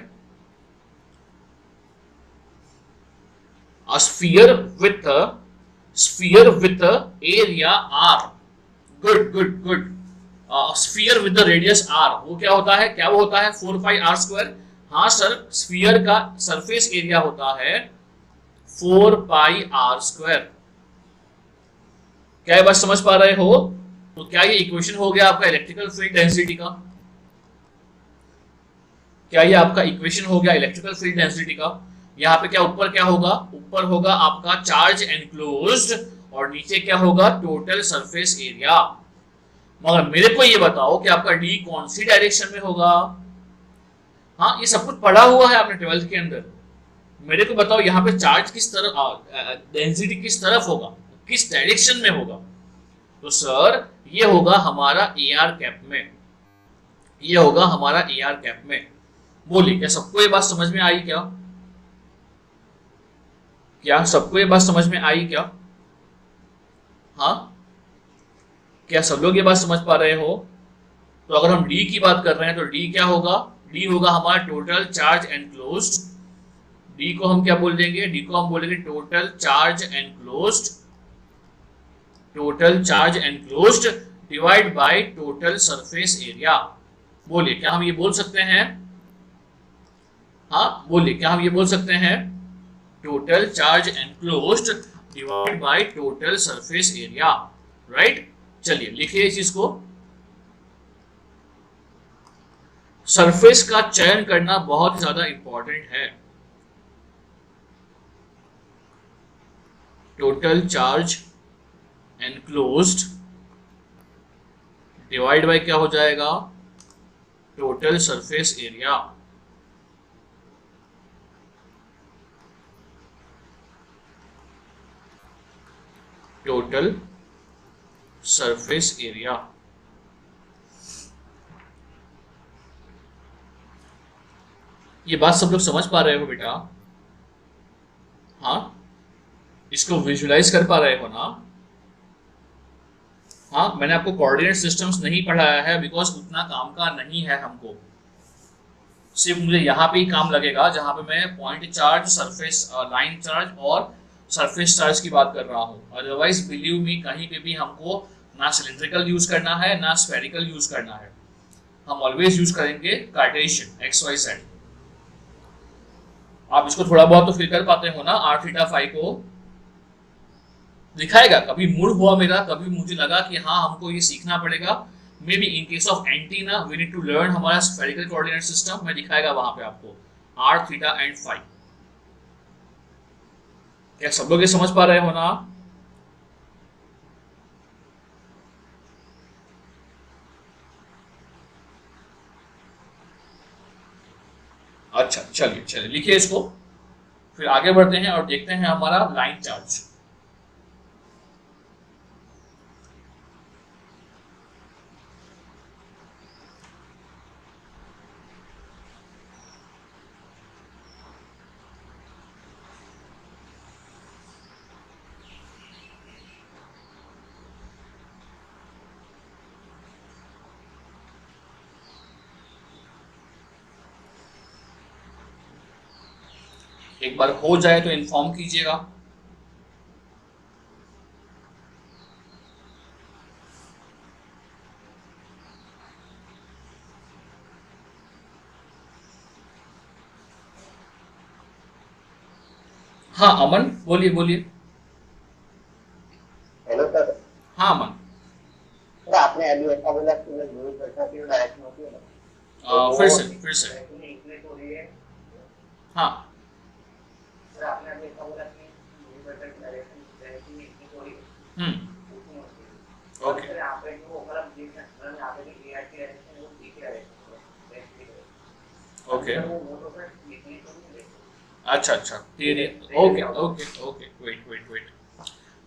A sphere with area r। good। Sphere with the radius r वो क्या होता है? क्या वो होता है 4 पाई r स्क्वायर? हाँ सर, स्फीयर का सरफेस एरिया होता है 4 पाई r स्क्वायर। क्या ये बात समझ पा रहे हो? तो क्या ये इक्वेशन हो गया आपका इलेक्ट्रिकल फील्ड डेंसिटी का? क्या ये आपका इक्वेशन हो गया इलेक्ट्रिकल फील्ड डेंसिटी का? यहाँ पे क्या ऊपर क्या होगा? ऊपर होगा आपका चार्ज एनक्लोज्ड और नीचे क्या होगा? Total surface area. मगर मेरे को ये बताओ कि आपका D कौन सी डायरेक्शन में होगा? हाँ, ये सब कुछ पढ़ा हुआ है आपने 12th के अंदर, मेरे को बताओ यहाँ पे चार्ज किस तरफ, डेंसिटी किस तरफ होगा, किस डायरेक्शन में होगा? तो सर ये होगा हमारा AR कैप में, ये होगा हमारा AR कैप में। बोलिए क्या सबको ये बात समझ में आई क्या? क्या सबको ये बात समझ में आई क्या? हाँ, क्या सब लोग ये बात समझ पा रहे हो? तो अगर हम D की बात कर रहे हैं तो D क्या होगा? D होगा हमारा टोटल चार्ज एनक्लोज्ड। D को हम क्या बोल देंगे? D को हम बोलेंगे total charge enclosed, total charge enclosed divide by total surface area. बोलिए क्या हम ये बोल सकते हैं? हाँ बोलिए क्या हम ये बोल सकते हैं? Total charge enclosed divide by total surface area, right? चलिए लिखिए इस चीज को। सरफेस का चयन करना बहुत ज्यादा इंपॉर्टेंट है। Total charge enclosed divide by क्या हो जाएगा? Total surface area. Total surface area. ये बात सब लोग समझ पा रहे हो बेटा? हाँ, इसको विजुलाइज कर पा रहे हो ना? हाँ, मैंने आपको कोऑर्डिनेट सिस्टम्स नहीं पढ़ाया है बिकॉज उतना काम का नहीं है हमको। सिर्फ मुझे यहाँ पे ही काम लगेगा जहाँ पे मैं point charge, surface line charge और सरफेस चार्ज की बात कर रहा हूँ। अदरवाइज बिलीव मी कहीं पे भी हमको ना सिलिंड्रिकल यूज करना है ना स्फेरिकल यूज करना है। हम ऑलवेज यूज करेंगे कार्टेशियन XYZ। आप इसको थोड़ा बहुत तो फील कर पाते हो ना? R थीटा फाई को दिखाएगा। कभी मूड हुआ मेरा, कभी मुझे लगा कि हाँ हमको ये सीखना पड़ेगा, maybe in case of antenna we need to learn हमारा स्फेरिकल कोऑर्डिनेट सिस्टम, मैं दिखाएगा वहां पे आपको R थीटा एंड फाई। क्या सब लोग ये समझ पा रहे हो ना? अच्छा चलिए चलिए लिखिए इसको, फिर आगे बढ़ते हैं और देखते हैं हमारा लाइन चार्ज। एक बार हो जाए तो इन्फॉर्म कीजिएगा। हाँ अमन बोलिए बोलिए। Hello sir. हाँ अमन। सर आपने अभी ऐसा बोला कि मैं दूर करता हूँ डायरेक्शन होती है ना, फिर से इंक्रीज हो रही है। हाँ सर आपने अभी ऐसा बोला कि दूर करता की डायरेक्शन इंक्रीज हो रही है। ओके सर यहाँ पे जो ओवरऑल देख सकते हैं, यहाँ पे भी एआर की डायरेक्शन वो पीछे डायरेक्शन ओके वो तो सर इंक्रीज हो रही है। अच्छा अच्छा ठीक है। ओके ओके ओके वेट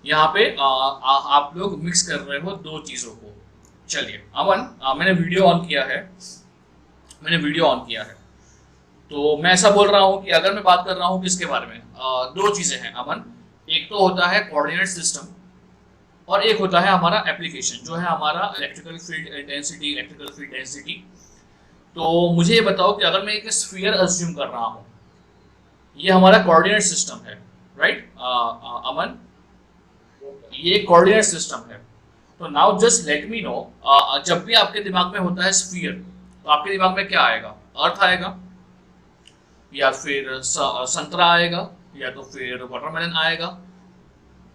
यहाँ पे आप लोग मिक्स कर रहे हो दो चीज़ों को। चलिए अमन, मैंने वीडियो ऑन किया है, तो मैं ऐसा बोल रहा हूँ कि अगर मैं बात कर रहा हूँ किसके बारे में, दो चीज़ें हैं अमन। एक तो होता है कोऑर्डिनेट सिस्टम और एक होता है हमारा एप्लीकेशन जो है हमारा इलेक्ट्रिकल फील्ड डेंसिटी। तो मुझे ये बताओ कि अगर मैं एक स्फीयर अज्यूम कर रहा हूँ, ये हमारा कोऑर्डिनेट सिस्टम है, राइट अमन? ये कोऑर्डिनेट सिस्टम है। तो now just let me know, जब भी आपके दिमाग में होता है स्फीयर तो आपके दिमाग में क्या आएगा? अर्थ आएगा, या फिर संतरा आएगा, या तो फिर वाटरमेलन आएगा।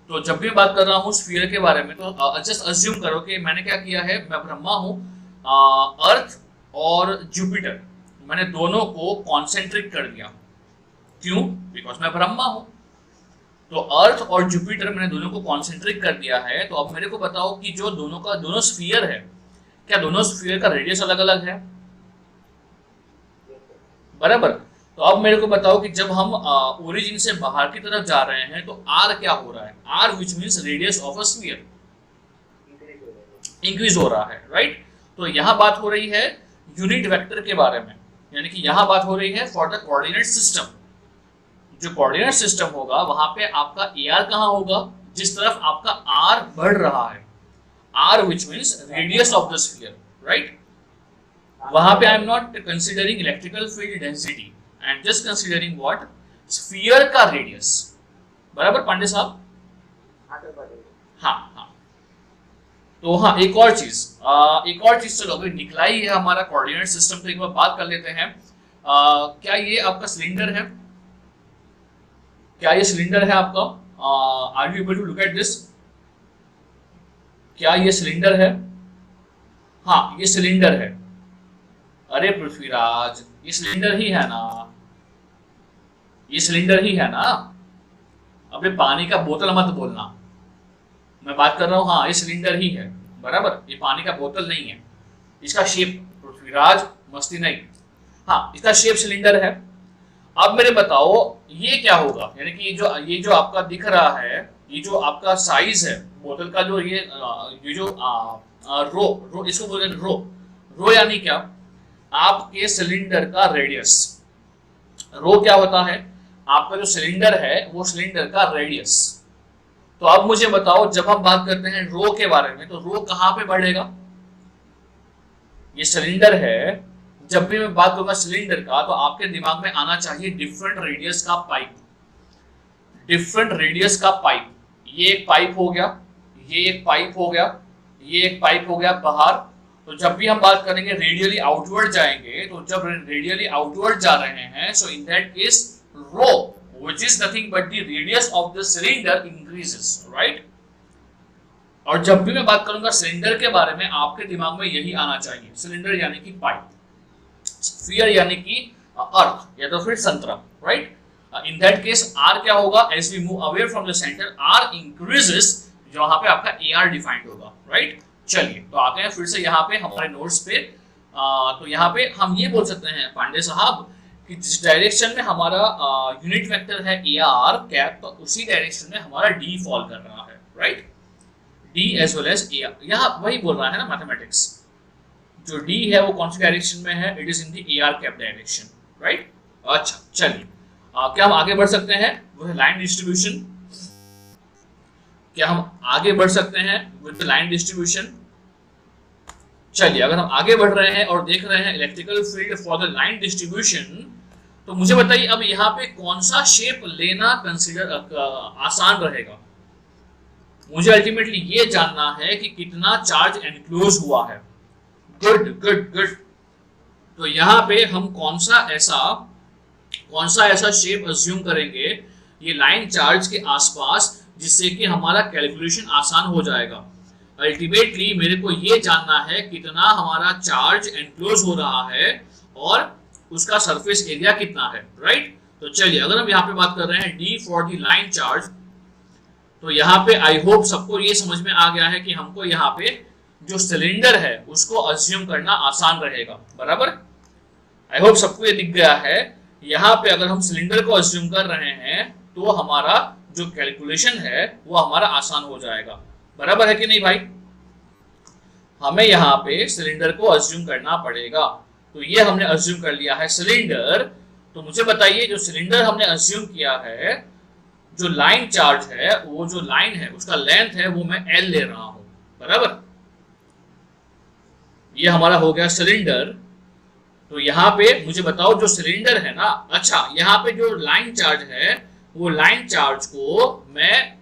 तो जब भी मैं बात कर रहा हूँ स्फीयर के बारे में तो जस्ट अज्यूम करो कि मैंने क्या किया है, मैं ब्रह्मा हूँ, अर्थ और जुपिटर मैंने दोनों को कॉन्सेंट्रिक कर दिया। क्यों? बिकॉज मैं ब्रह्मा हूँ। तो अर्थ और जुपिटर मैंने दोनों को कॉन्सेंट्रिक कर दिया है। तो अब मेरे को बताओ कि जो दोनों स्फीयर है, क्या दोनों स्फीयर का रेडियस अलग अलग है? बराबर। तो अब मेरे को बताओ कि जब हम ओरिजिन से बाहर की तरफ जा रहे हैं तो आर क्या हो रहा है, R which means radius of a sphere increase हो रहा है, राइट। तो यहाँ बात हो रही है यूनिट वेक्टर के बारे में, यानी कि यहाँ बात हो रही है फॉर द कोऑर्डिनेट सिस्टम। जो कोऑर्डिनेट सिस्टम होगा वहां पे आपका ए आर कहाँ होगा, जिस तरफ आपका आर बढ़ रहा है, R which means radius of the sphere, right. वहां पे I am not considering electrical field density, I am just considering what, sphere का रेडियस, बराबर पांडे साहब। हाँ हाँ, तो हाँ एक और चीज चलो अभी निकला ही है हमारा कोऑर्डिनेट सिस्टम, तो एक बार बात कर लेते हैं। क्या ये आपका सिलेंडर है, क्या ये सिलेंडर है आपका, are you able to look at this, क्या ये सिलेंडर है, हाँ ये सिलेंडर है। अरे पृथ्वीराज ये सिलेंडर ही है ना, ये सिलेंडर ही है ना, अबे पानी का बोतल मत बोलना, मैं बात कर रहा हूँ, हाँ ये सिलेंडर ही है, बराबर, ये पानी का बोतल नहीं है। इसका शेप, पृथ्वीराज मस्ती नहीं, हाँ इसका शेप सिलेंडर है। अब मेरे बताओ ये क्या होगा, यानी कि ये जो आपका दिख रहा है, ये जो आपका साइज है बोतल का, जो ये जो रो इसको बोलते हैं रो यानी क्या, आपके सिलेंडर का रेडियस। रो क्या होता है, आपका जो सिलेंडर है वो सिलेंडर का रेडियस। तो अब मुझे बताओ जब हम बात करते हैं रो के बारे में, तो रो कहां पे बढ़ेगा, ये सिलेंडर है, जब भी मैं बात करूंगा सिलेंडर का तो आपके दिमाग में आना चाहिए डिफरेंट रेडियस का पाइप, डिफरेंट रेडियस का पाइप। ये एक पाइप हो गया, ये एक पाइप हो गया, ये एक पाइप हो गया बाहर। तो जब भी हम बात करेंगे रेडियली आउटवर्ड जाएंगे, तो जब रेडियली आउटवर्ड जा रहे हैं, so in that case rho which is nothing but the radius of the cylinder increases, right? और जब भी मैं बात करूंगा सिलेंडर के बारे में, आपके दिमाग में यही आना चाहिए, सिलेंडर यानी कि पाइप, स्फीयर यानी कि अर्थ या तो फिर संतरा, right. In that case R क्या होगा, as we move away from the centre R increases, जहां पे आपका ए आर डिफाइंड होगा, राइट। चलिए तो आते हैं फिर से यहाँ पे हमारे नोट्स पे। तो यहाँ पे हम ये बोल सकते हैं पांडे साहब कि जिस डायरेक्शन में हमारा यूनिट वेक्टर है ए आर कैप, तो उसी डायरेक्शन में हमारा डी फॉल कर रहा है, right. D as well as A R, यहाँ वही बोल रहा है ना मैथमेटिक्स, जो डी है वो कौन सी डायरेक्शन में है, it is in the A R cap direction, right. अच्छा चलिए क्या हम आगे बढ़ सकते हैं, वो है लाइन डिस्ट्रीब्यूशन। क्या हम आगे बढ़ सकते हैं विद लाइन डिस्ट्रीब्यूशन। चलिए अगर हम आगे बढ़ रहे हैं और देख रहे हैं electrical field for the line distribution, तो मुझे बताइए अब यहाँ पे कौन सा शेप लेना कंसीडर आसान रहेगा। मुझे अल्टीमेटली ये जानना है कि कितना चार्ज एनक्लोज हुआ है। Good good good. तो यहाँ पे हम कौन सा ऐसा शेप अज्यूम करेंगे ये लाइन चार्ज के आसपास, जिससे कि हमारा कैलकुलेशन आसान हो जाएगा। अल्टीमेटली मेरे को ये जानना है कितना हमारा चार्ज एनक्लोज हो रहा है और उसका सरफेस एरिया कितना है, राइट। तो चलिए अगर हम यहाँ पे बात कर रहे हैं D for the line charge, तो यहाँ पे आई होप सबको ये समझ में आ गया है कि हमको यहाँ पे जो सिलेंडर है उसको अज्यूम करना आसान रहेगा, बराबर। आई होप सबको ये दिख गया है। यहाँ पे अगर हम सिलेंडर को अज्यूम कर रहे हैं तो हमारा जो कैलकुलेशन है वो हमारा आसान हो जाएगा, बराबर है कि नहीं भाई। हमें यहाँ पे सिलेंडर को अज्यूम करना पड़ेगा। तो ये हमने अज्यूम कर लिया है सिलेंडर। तो मुझे बताइए जो सिलेंडर हमने अज्यूम किया है, जो लाइन चार्ज है, वो जो लाइन है उसका लेंथ है वो मैं एल ले रहा हूं, बराबर। ये हमारा हो गया सिलेंडर। तो यहाँ पे मुझे बताओ जो सिलेंडर है ना, अच्छा यहाँ पे जो लाइन चार्ज है वो लाइन चार्ज को मैं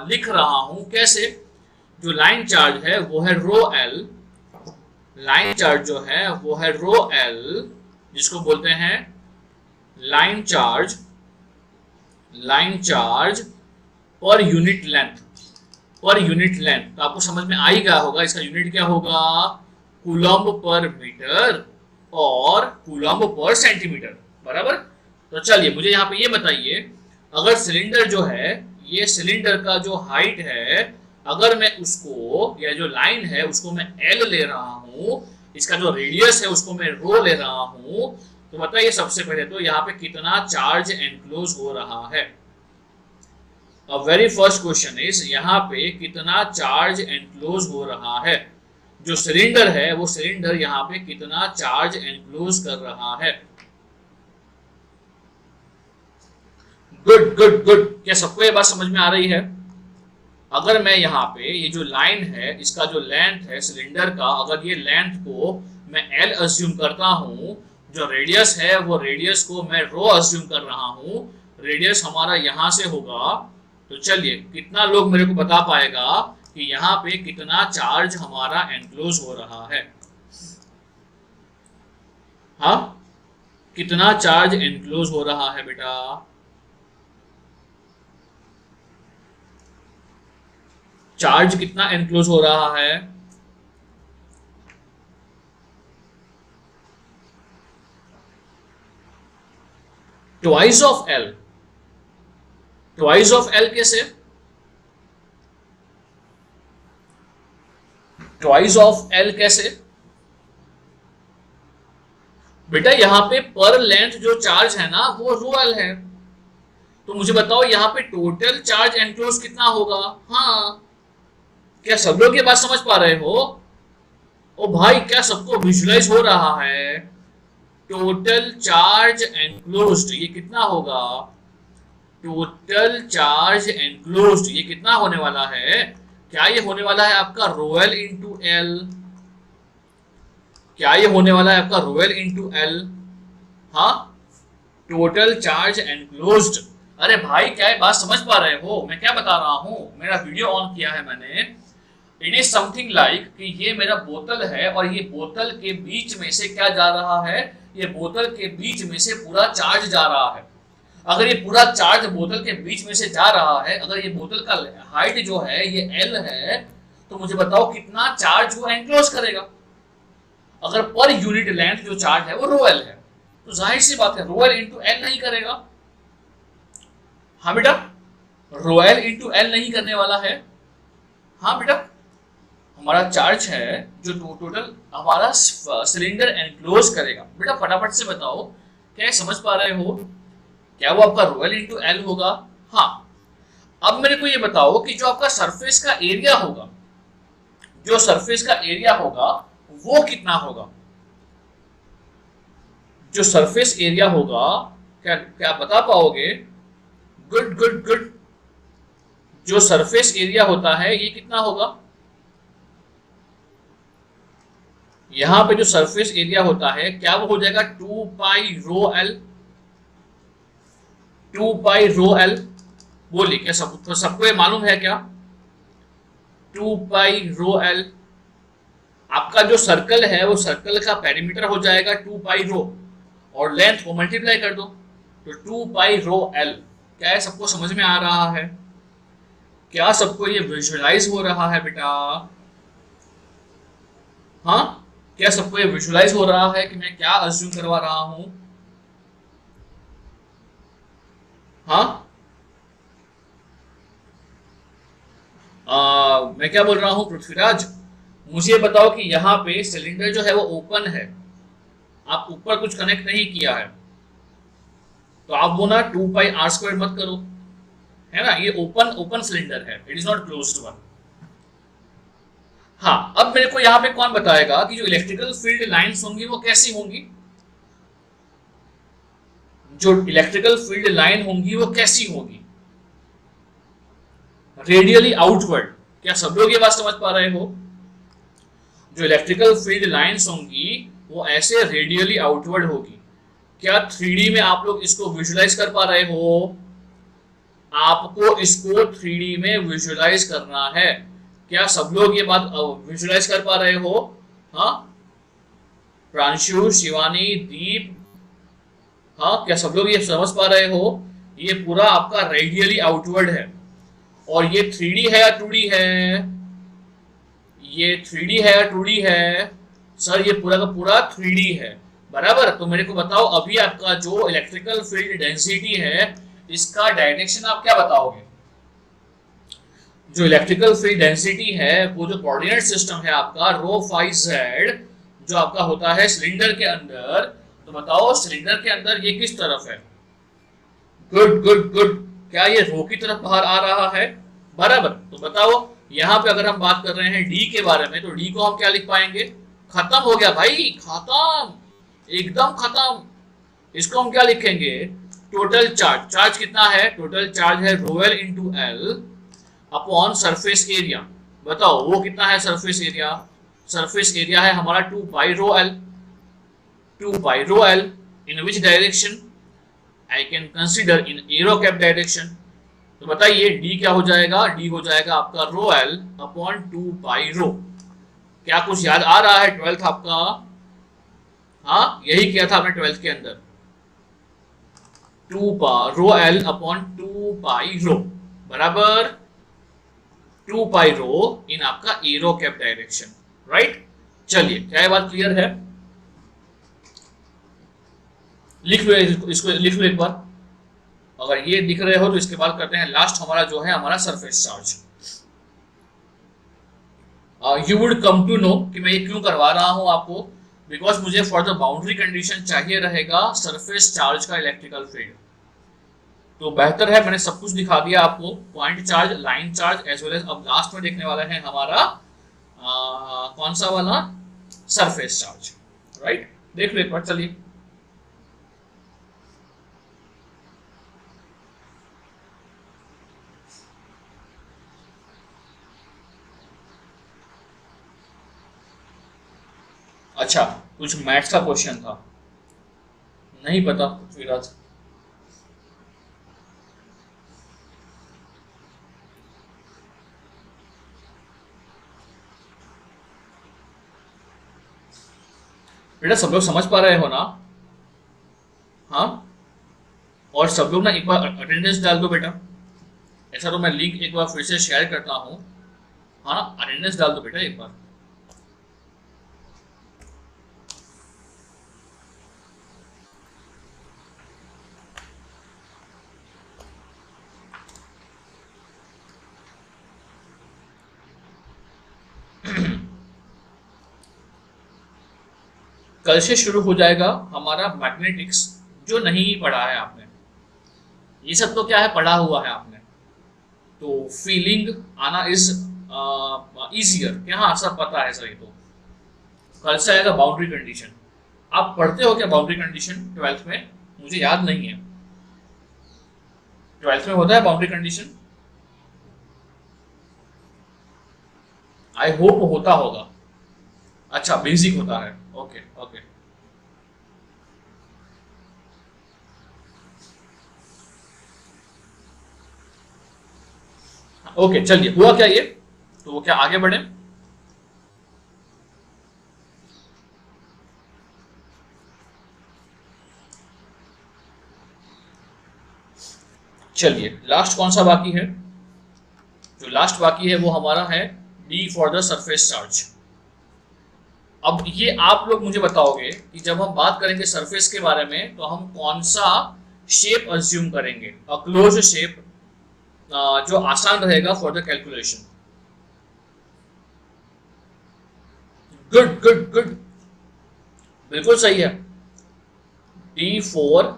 लिख रहा हूं कैसे। जो लाइन चार्ज है वो है रो एल, लाइन चार्ज जो है वो है रो एल, जिसको बोलते हैं line charge per unit length, per unit length. तो आपको समझ में आ ही गया होगा इसका यूनिट क्या होगा, कूलम्ब पर मीटर और कूलम्ब पर सेंटीमीटर, बराबर। तो चलिए मुझे यहाँ पे ये बताइए, अगर सिलेंडर जो है, ये सिलेंडर का जो हाइट है, अगर मैं उसको, या जो लाइन है उसको मैं एल ले रहा हूं, इसका जो रेडियस है उसको मैं रो ले रहा हूं, तो बताइए सबसे पहले तो यहाँ पे कितना चार्ज एनक्लोज हो रहा है। वेरी फर्स्ट क्वेश्चन इज यहाँ पे कितना चार्ज एनक्लोज हो रहा है। जो सिलेंडर है वो सिलेंडर यहाँ पे कितना चार्ज एनक्लोज कर रहा है। गुड गुड गुड, क्या सबको ये बात समझ में आ रही है? अगर मैं यहाँ पे ये जो लाइन है इसका जो लेंथ है सिलेंडर का, अगर ये लेंथ को मैं L अज्यूम करता हूँ, जो रेडियस है वो रेडियस को मैं रो अज्यूम कर रहा हूँ, रेडियस हमारा यहाँ से होगा, तो चलिए कितना लोग मेरे को बता पाएगा कि यहाँ पे कितना चार्ज हमारा एनक्लोज हो रहा है। हाँ, कितना चार्ज एनक्लोज हो रहा है बेटा? चार्ज कितना एनक्लोज हो रहा है? Twice of L। Twice of L कैसे? ट्वाइस ऑफ L कैसे? बेटा यहाँ पे पर लेंथ जो चार्ज है ना वो रो L है, तो मुझे बताओ यहाँ पे टोटल चार्ज एनक्लोज कितना होगा? हाँ, क्या सब लोग ये बात समझ पा रहे हो? ओ भाई, क्या सबको विजुलाइज हो रहा है? टोटल चार्ज एनक्लोज्ड ये कितना होगा? टोटल चार्ज एनक्लोज्ड ये कितना होने वाला है? क्या ये होने वाला है आपका रोएल इंटू एल? क्या ये होने वाला है आपका रोएल इंटू एल? हाँ, टोटल चार्ज एनक्लोज्ड। अरे भाई, क्या ये बात समझ पा रहे हो? मैं क्या बता रहा हूं, मेरा वीडियो ऑन किया है मैंने। इट इज समथिंग लाइक कि ये मेरा बोतल है और ये बोतल के बीच में से क्या जा रहा है? ये बोतल के बीच में से पूरा चार्ज जा रहा है। अगर ये पूरा चार्ज बोतल के बीच में से जा रहा है, अगर ये बोतल का हाइट जो है ये L है, तो मुझे बताओ कितना चार्ज वो एनक्लोज करेगा। अगर पर यूनिट लेंथ जो चार्ज है वो रो L है, तो जाहिर सी बात है रो L इंटू L नहीं करेगा। हाँ बेटा, रो L इंटू L नहीं करने वाला है। हाँ बेटा, हमारा चार्ज है जो टोटल हमारा सिलेंडर एनक्लोज करेगा। बेटा फटाफट से बताओ, क्या समझ पा रहे हो? क्या वो आपका रो L इंटू L होगा? हाँ। अब मेरे को ये बताओ कि जो आपका सरफेस का एरिया होगा, जो सरफेस का एरिया होगा वो कितना होगा? जो सरफेस एरिया होगा, क्या बता पाओगे? Good good good. जो सरफेस एरिया होता है ये कितना होगा? यहां पे जो सरफेस एरिया होता है क्या वो हो जाएगा 2 पाई रो L? 2 पाई रो L बोलिए, क्या सबको ये मालूम है क्या? 2 पाई रो L। आपका जो सर्कल है वो सर्कल का पेरीमीटर हो जाएगा 2 पाई रो, और लेंथ को मल्टीप्लाई कर दो तो 2 पाई रो L। क्या है, सबको समझ में आ रहा है? क्या सबको ये विजुअलाइज हो रहा है बेटा? हाँ, क्या सबको ये विजुअलाइज हो रहा है कि मैं क्या अज्यूम करवा रहा हूं? हाँ, मैं क्या बोल रहा हूं पृथ्वीराज? मुझे बताओ कि यहाँ पे सिलेंडर जो है वो ओपन है, आप ऊपर कुछ कनेक्ट नहीं किया है, तो आप वो ना 2 पाई आर स्क्वायर मत करो, है ना? ये ओपन सिलेंडर है, it is not closed one. हाँ, अब मेरे को यहाँ पे कौन बताएगा कि जो इलेक्ट्रिकल फील्ड लाइंस होंगी वो कैसी होंगी? जो इलेक्ट्रिकल फील्ड लाइन होंगी वो कैसी होगी? Radially outward. क्या सब लोग ये बात समझ पा रहे हो? जो इलेक्ट्रिकल फील्ड लाइंस होंगी वो ऐसे रेडियली आउटवर्ड होगी। क्या 3D में आप लोग इसको विजुअलाइज कर पा रहे हो? आपको इसको 3D में विजुअलाइज करना है। क्या सब लोग ये बात विजुअलाइज कर पा रहे हो? हाँ, प्रांशु, शिवानी, दीप, हाँ, क्या सब लोग ये समझ पा रहे हो? ये पूरा आपका रेडियली आउटवर्ड है, और ये 3D है या 2D है? ये 3D है या 2D है? सर ये पूरा का पूरा 3D है, बराबर। तो मेरे को बताओ अभी आपका जो इलेक्ट्रिकल फील्ड डेंसिटी है इसका डायरेक्शन आप क्या बताओगे? जो इलेक्ट्रिकल फील्ड डेंसिटी है वो जो कोऑर्डिनेट सिस्टम है आपका रो फाई जेड जो आपका होता है सिलेंडर के अंदर, तो बताओ सिलेंडर के अंदर ये किस तरफ है? गुड गुड गुड, क्या ये रो की तरफ बाहर आ रहा है? बराबर। तो बताओ यहाँ पे अगर हम बात कर रहे हैं डी के बारे में, तो डी को हम क्या लिख पाएंगे? खत्म हो गया भाई, खत्म, एकदम खत्म। इसको हम क्या लिखेंगे? Total charge. चार्ज कितना है? टोटल चार्ज है rho L into L upon surface area. बताओ वो कितना है सरफेस एरिया? सरफेस एरिया है हमारा 2 pi rho l. 2 pi rho l in which direction? I can consider in a rho cap direction. तो बताइए डी क्या हो जाएगा? डी हो जाएगा आपका रो एल अपॉन 2 पाई रो। क्या कुछ याद आ रहा है 12th आपका? हाँ, यही किया था आपने 12th के अंदर। 2 रो एल अपॉन 2 पाई रो बराबर 2 पाई रो इन आपका एरो कैप डायरेक्शन, राइट? चलिए, क्या ये बात क्लियर है? लिख लो इसको लिख लो एक बार। अगर ये दिख रहे हो तो इसके बाद करते हैं लास्ट हमारा जो है हमारा surface charge. You would come to know कि मैं ये क्यों करवा रहा हूं आपको, बिकॉज मुझे फॉर द बाउंड्री कंडीशन चाहिए रहेगा सरफेस चार्ज का इलेक्ट्रिकल फील्ड। तो बेहतर है मैंने सब कुछ दिखा दिया आपको, point charge, line charge as well as अब लास्ट में देखने वाला है हमारा कौन सा वाला? Surface charge, right? देख लो एक बार, चलिए। अच्छा, कुछ मैथ्स का क्वेश्चन था, नहीं पता विराज। बेटा सब लोग समझ पा रहे हो ना? हाँ, और सब लोग ना एक बार अटेंडेंस डाल दो बेटा। ऐसा तो मैं लिंक एक बार फिर से शेयर करता हूँ। हाँ, अटेंडेंस डाल दो बेटा एक बार। कल से शुरू हो जाएगा हमारा मैग्नेटिक्स, जो नहीं पढ़ा है आपने। ये सब तो क्या है, पढ़ा हुआ है आपने, तो फीलिंग आना इज इजियर। क्या हाँ, सब पता है सर। ये तो कल से आएगा बाउंड्री कंडीशन। आप पढ़ते हो क्या बाउंड्री कंडीशन 12th में? मुझे याद नहीं है, 12th में होता है बाउंड्री कंडीशन? आई होप होता होगा। अच्छा, बेसिक होता है। ओके ओके, ओके चलिए, हुआ क्या ये? तो क्या आगे बढ़े? चलिए, लास्ट कौन सा बाकी है? जो लास्ट बाकी है वो हमारा है D for the surface charge. अब ये आप लोग मुझे बताओगे कि जब हम बात करेंगे सरफेस के बारे में तो हम कौन सा शेप अज्यूम करेंगे? अ क्लोज शेप, जो आसान रहेगा for the calculation. Good good good, बिल्कुल सही है। D for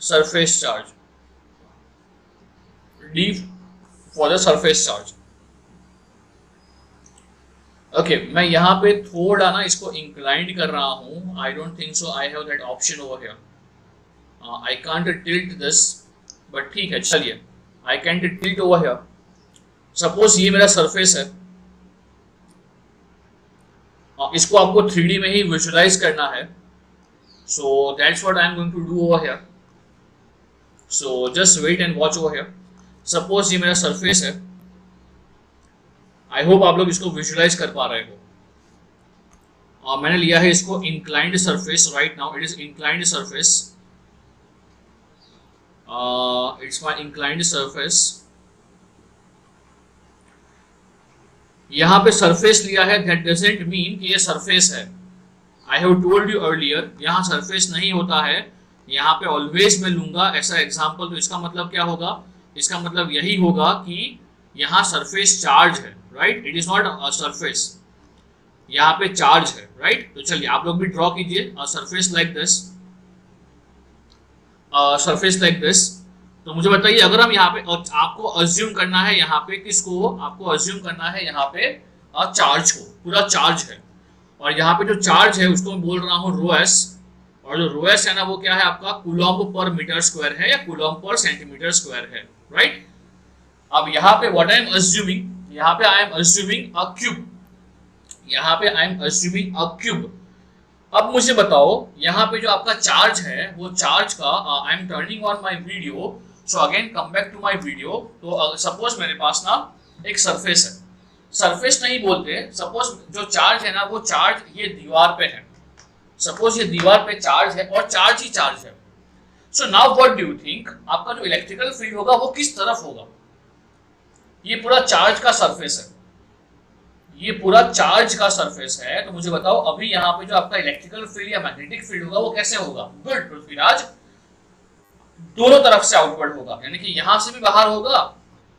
surface charge, D for the surface charge. Okay, मैं यहाँ पे थोड़ा ना इसको इंक्लाइंड कर रहा हूँ। I don't think so I have that option over here. I can't tilt this, but ठीक है, चलिए। I can tilt over here. Suppose ये मेरा सरफेस है, इसको आपको 3D में ही विजुअलाइज करना है। So that's what I am going to do over here. So just wait and watch over here. Suppose ये मेरा सरफेस है। आई होप आप लोग इसको विजुअलाइज कर पा रहे हो। मैंने लिया है इसको inclined surface. Right now it is inclined surface. It's my inclined surface. यहाँ पे सरफेस लिया है, दैट डजंट मीन कि ये सरफेस है। I have told you earlier, यहाँ सरफेस नहीं होता है, यहाँ पे ऑलवेज मैं लूंगा ऐसा एग्जाम्पल। तो इसका मतलब क्या होगा? इसका मतलब यही होगा कि यहाँ सरफेस चार्ज है, right? It is not a surface, यहाँ पे चार्ज है, राइट? तो चलिए आप लोग भी ड्रॉ कीजिए a surface like this. Surface like this, तो मुझे बताइए अगर हम यहाँ पे आपको अज्यूम करना है यहाँ पे किसको, आपको अज्यूम करना है यहाँ पे चार्ज को, पूरा चार्ज है और यहाँ पे जो चार्ज है उसको मैं बोल रहा हूँ रो एस, और जो रो एस है ना वो क्या है आपका कूलम्ब पर मीटर स्क्वायर है या कूलम्ब पर सेंटीमीटर स्क्वायर है, राइट। अब यहाँ पे व्हाट आई एम अज्यूमिंग, यहाँ पे I am assuming a cube, यहाँ पे I am assuming a cube. अब मुझे बताओ यहाँ पे जो आपका चार्ज है वो चार्ज का I am turning on my video, so again come back to my video. तो सपोज मेरे पास ना एक सरफेस है, सरफेस नहीं बोलते, सपोज जो चार्ज है ना वो चार्ज ये दीवार पे है, सपोज ये दीवार पे चार्ज है और चार्ज ही चार्ज है। So now what do you think आपका जो इलेक्ट्रिकल फील्ड होगा वो किस तरफ होगा? ये पूरा चार्ज का सरफेस है, ये पूरा चार्ज का सरफेस है, तो मुझे बताओ अभी यहाँ पे जो आपका इलेक्ट्रिकल फील्ड या मैग्नेटिक फील्ड होगा वो कैसे होगा? गुड पृथ्वीराज, दोनों तरफ से आउटवर्ड होगा, यानी कि यहां से भी बाहर होगा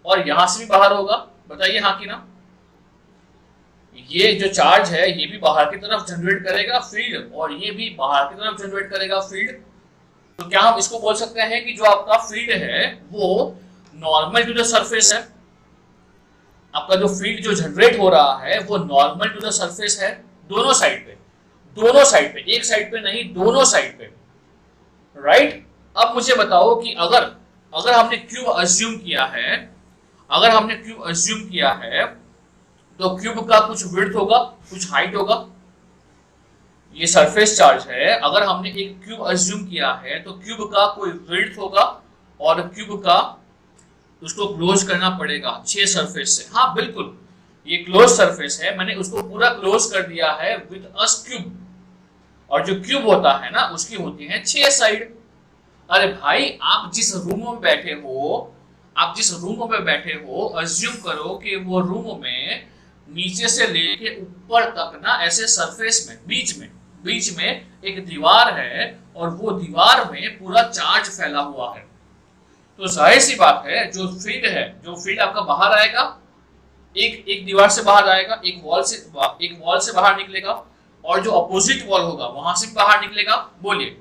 और यहां से भी बाहर होगा। बताइए हाँ कि ना? ये जो चार्ज है ये भी बाहर की तरफ जनरेट करेगा फील्ड और ये भी बाहर की तरफ जनरेट करेगा फील्ड। तो क्या हम इसको बोल सकते हैं कि जो आपका फील्ड है वो नॉर्मल टू द सरफेस है? आपका जो फील्ड जो जनरेट हो रहा है वो नॉर्मल टू द सरफेस है, दोनों साइड पे, दोनों साइड पे, एक साइड पे नहीं, दोनों साइड पे, राइट। अब मुझे बताओ कि अगर हमने क्यूब अज्यूम किया है, अगर हमने क्यूब अज्यूम किया है तो क्यूब का कुछ विड्थ होगा, कुछ हाइट होगा, ये सरफेस चार्ज है। अगर हमने एक क्यूब अज्यूम किया है तो क्यूब का कोई विड्थ होगा और क्यूब का उसको क्लोज करना पड़ेगा 6 सरफेस से। हाँ बिल्कुल, ये क्लोज सरफेस है, मैंने उसको पूरा क्लोज कर दिया है विद अ क्यूब, और जो क्यूब होता है ना उसकी होती है 6 साइड। अरे भाई आप जिस रूम में बैठे हो, आप जिस रूम में बैठे हो, अज्यूम करो कि वो रूम में नीचे से लेके ऊपर तक ना ऐसे सरफेस में बीच में एक दीवार है और वो दीवार में पूरा चार्ज फैला हुआ है। तो जाहिर सी बात है जो फील्ड आपका बाहर आएगा, एक दीवार से बाहर आएगा, एक वॉल से बाहर निकलेगा, और जो अपोजिट वॉल होगा वहां से बाहर निकलेगा। बोलिए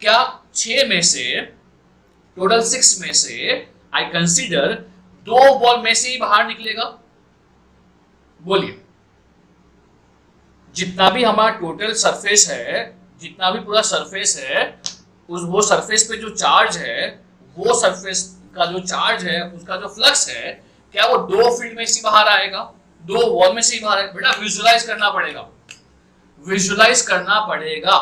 क्या 6 में से, टोटल 6 में से आई कंसीडर 2 वॉल में से ही बाहर निकलेगा? बोलिए जितना भी हमारा टोटल सरफेस है, जितना भी पूरा सरफेस है, वो सरफेस पे जो चार्ज है, वो सरफेस का जो चार्ज है उसका जो फ्लक्स है, क्या वो 2 फील्ड में से बाहर आएगा, 2 वॉल में से ही बाहर आएगा? बेटा विजुअलाइज करना पड़ेगा, विजुअलाइज करना पड़ेगा।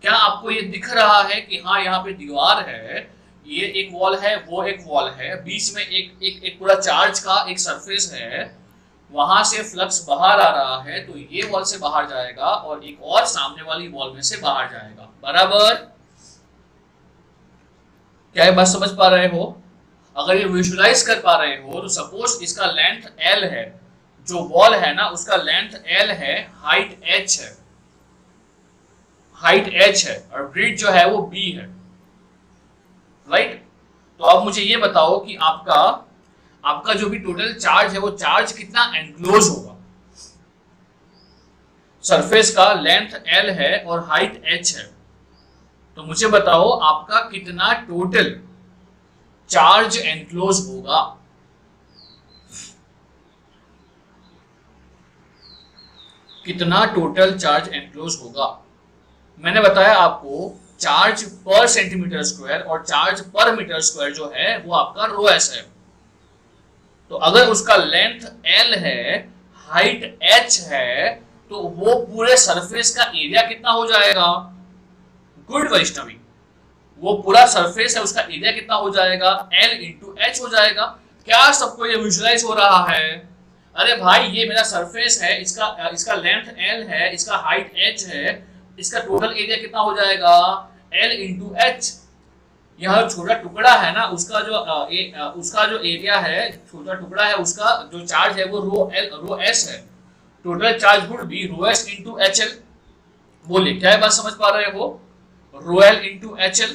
क्या आपको ये दिख रहा है कि हाँ यहाँ पे दीवार है, ये एक वॉल है, वो एक वॉल है, बीच में एक पूरा चार्ज का एक सरफेस है, वहां से फ्लक्स बाहर आ रहा है, तो ये वॉल से बाहर जाएगा और एक और सामने वाली वॉल में से बाहर जाएगा, बराबर? क्या ये बात समझ पा रहे हो? अगर ये विजुअलाइज कर पा रहे हो तो सपोज इसका लेंथ L है, जो वॉल है ना उसका लेंथ L है, हाइट H है, हाइट H है, और ब्रिज जो है वो B है, राइट। तो अब मुझे ये बताओ कि आपका जो भी टोटल चार्ज है वो चार्ज कितना एनक्लोज होगा? सरफेस का लेंथ L है और हाइट H है, तो मुझे बताओ आपका कितना टोटल चार्ज एनक्लोज होगा? कितना टोटल चार्ज एनक्लोज होगा? मैंने बताया आपको चार्ज पर सेंटीमीटर स्क्वायर और चार्ज पर मीटर स्क्वायर जो है वो आपका रो एस है। तो अगर उसका लेंथ L है, हाइट H है, तो वो पूरे सरफेस का एरिया कितना हो जाएगा? गुड वैष्णवी, वो पूरा सरफेस है उसका एरिया कितना हो जाएगा? L इंटू H हो जाएगा। क्या सबको ये विजुअलाइज हो रहा है? अरे भाई ये मेरा सरफेस है, इसका लेंथ L है, इसका हाइट H है, इसका टोटल एरिया कितना हो जाएगा? L into H। यह छोटा टुकड़ा है ना उसका जो एरिया है, छोटा टुकड़ा है, उसका जो चार्ज है वो रो S है, total charge would be rho S into HL। बोलिए क्या ये बात समझ पा रहे हो? रो L इंटू HL,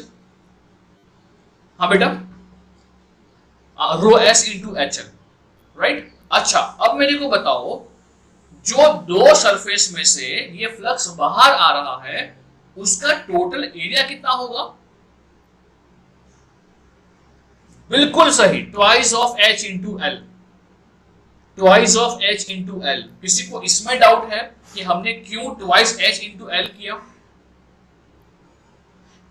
हाँ बेटा, रो S इंटू HL, राइट। अच्छा अब मेरे को बताओ जो 2 सरफेस में से ये फ्लक्स बाहर आ रहा है उसका टोटल एरिया कितना होगा? बिल्कुल सही, twice of H into L, twice of H into L. किसी को इसमें डाउट है कि हमने क्यों ट्वाइस H इंटू एल किया?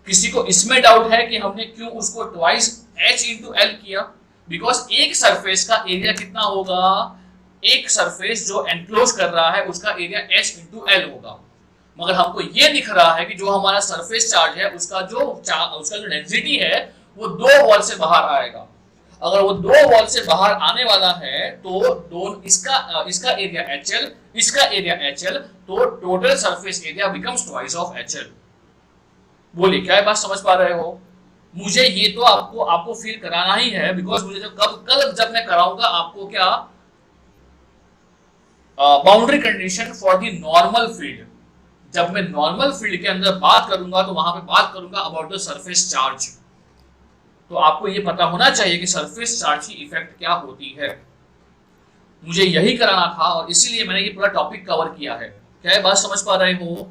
किसी को इसमें डाउट है कि हमने क्यों उसको ट्वाइस H इंटू एल किया? बिकॉज एक सरफेस का एरिया कितना होगा, एक सरफेस जो एनक्लोज कर रहा है उसका एरिया H इंटू एल होगा, मगर हमको ये दिख रहा है कि जो हमारा सरफेस चार्ज है उसका जो डेंसिटी है वो दो वॉल से बाहर आएगा। अगर वो दो वॉल से बाहर आने वाला है तो दोनों इसका एरिया HL, इसका एरिया HL, तो total surface area becomes twice of HL। बोलिए क्या ये बात समझ पा रहे हो? मुझे ये तो आपको फील कराना ही है, बिकॉज मुझे कल जब मैं कराऊंगा आपको क्या boundary condition for the normal field, जब मैं नॉर्मल फील्ड के अंदर बात करूंगा तो वहां पे बात करूंगा अबाउट द सरफेस चार्ज। तो आपको ये पता होना चाहिए कि सरफेस चार्ज की इफेक्ट क्या होती है। मुझे यही कराना था और इसीलिए मैंने ये पूरा टॉपिक कवर किया है। क्या ये बात समझ पा रहे हो?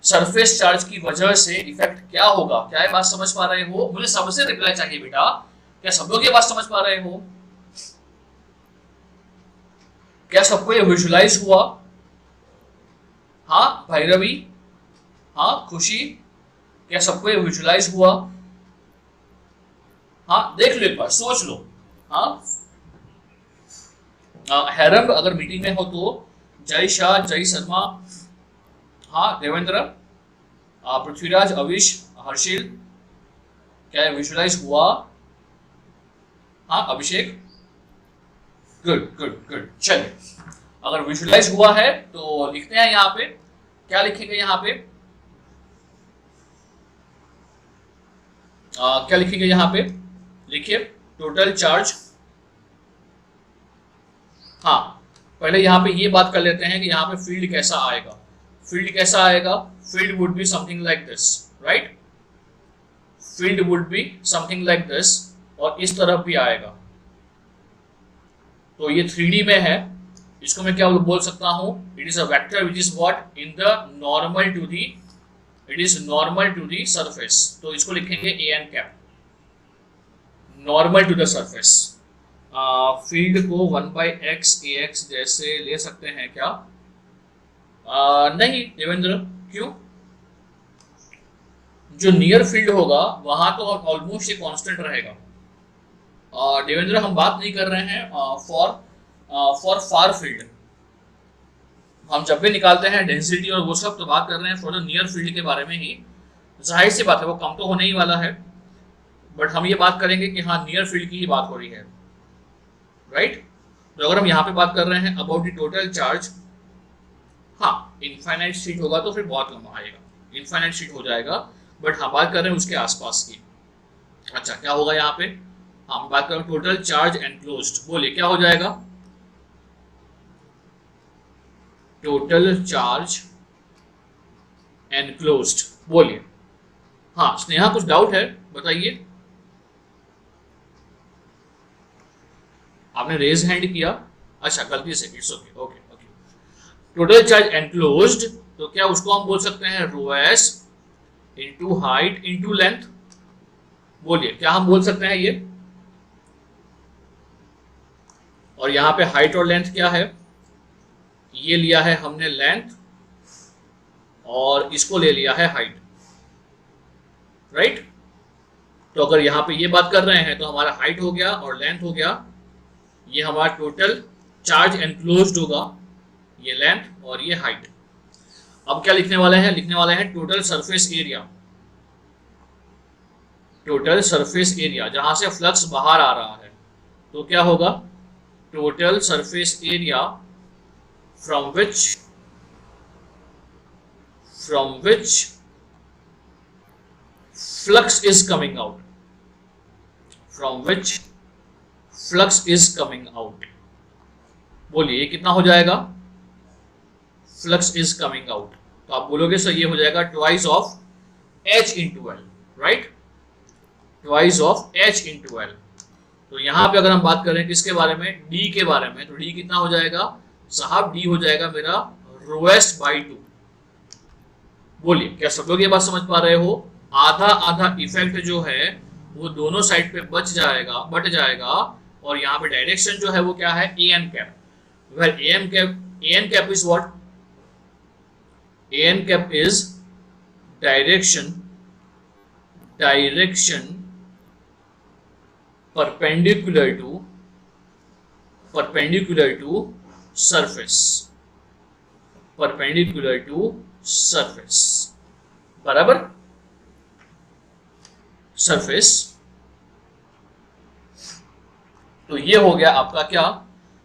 सरफेस चार्ज की वजह से इफेक्ट क्या होगा, क्या ये बात समझ पा रहे हो? मुझे सबसे रिप्लाई चाहिए बेटा, क्या सब लोग ये बात समझ पा रहे हो? क्या सबको ये विजुअलाइज हुआ? हाँ भैरवी, हाँ खुशी, क्या सबको ये विजुअलाइज हुआ? हाँ देख लो एक बार, सोच लो। हाँ हैरम अगर मीटिंग में हो तो जय शाह, जय शर्मा, हाँ देवेंद्र, पृथ्वीराज, अविश, हर्षिल, क्या विजुअलाइज हुआ? हाँ अभिषेक, गुड गुड गुड। चलिए अगर विजुअलाइज हुआ है तो लिखते हैं यहाँ पे, क्या लिखेंगे यहाँ पे? क्या लिखेंगे यहाँ पे? लिखिए टोटल चार्ज। हाँ पहले यहाँ पे ये बात कर लेते हैं कि यहाँ पे फील्ड कैसा आएगा। फील्ड कैसा आएगा? Field would be something like this, right? Field would be something like this, और इस तरफ भी आएगा। तो ये 3D में है, इसको मैं क्या बोल सकता हूँ? It is a vector which is what in the normal to the, it is normal to the surface. तो इसको लिखेंगे AN cap, normal to the surface. Field को 1/x AX जैसे ले सकते हैं क्या? नहीं देवेंद्र, क्यों? जो नियर फील्ड होगा वहां तो ऑलमोस्ट ये कांस्टेंट रहेगा। देवेंद्र हम बात नहीं कर रहे हैं फॉर फार फील्ड। हम जब भी निकालते हैं डेंसिटी और वो सब तो बात कर रहे हैं फॉर द नियर फील्ड के बारे में ही। जाहिर सी बात है वो कम तो होने ही वाला है, बट हम ये बात करेंगे कि हाँ नियर फील्ड की ही बात हो रही है, राइट? तो अगर हम यहाँ पे बात कर रहे हैं अबाउट द टोटल चार्ज, हाँ इनफाइनाइट शीट होगा तो फिर बहुत लंबा आएगा, इनफाइनाइट शीट हो जाएगा, बट हम बात कर रहे हैं उसके आसपास की। अच्छा क्या होगा यहाँ पे? हम बात कर रहे हैं टोटल चार्ज एनक्लोज्ड। बोलिए क्या हो जाएगा? Total charge enclosed. बोलिए। हाँ स्नेहा कुछ डाउट है बताइए। आपने रेज हैंड किया, अच्छा गलती से, it's okay okay okay. Total charge enclosed, तो क्या उसको हम बोल सकते हैं rho s into height into length. बोलिए क्या हम बोल सकते हैं ये? और यहाँ पे हाइट और लेंथ क्या है? ये लिया है हमने लेंथ और इसको ले लिया है हाइट, राइट? तो अगर यहाँ पे ये बात कर रहे हैं तो हमारा हाइट हो गया और लेंथ हो गया, ये हमारा टोटल चार्ज एनक्लोज्ड होगा, ये लेंथ और ये हाइट। अब क्या लिखने वाले हैं? लिखने वाले हैं total surface area. Total surface area जहां से फ्लक्स बाहर आ रहा है, तो क्या होगा? Total surface area from which flux is coming out, from which flux is coming out। बोलिए ये कितना हो जाएगा? flux is coming out, तो आप बोलोगे सर ये हो जाएगा twice of H into L, right? Twice of H into L। तो यहाँ पे अगर हम बात करें किसके बारे में? D के बारे में, तो D कितना हो जाएगा साहब? D हो जाएगा मेरा रोएस्ट बाई 2। बोलिए क्या सब लोग ये बात समझ पा रहे हो? आधा आधा इफेक्ट जो है वो दोनों साइड पे बट जाएगा और यहाँ पे डायरेक्शन जो है वो क्या है, a n cap. Well a n cap is what, a n cap is direction perpendicular to surface, बराबर, सरफेस। तो ये हो गया आपका क्या,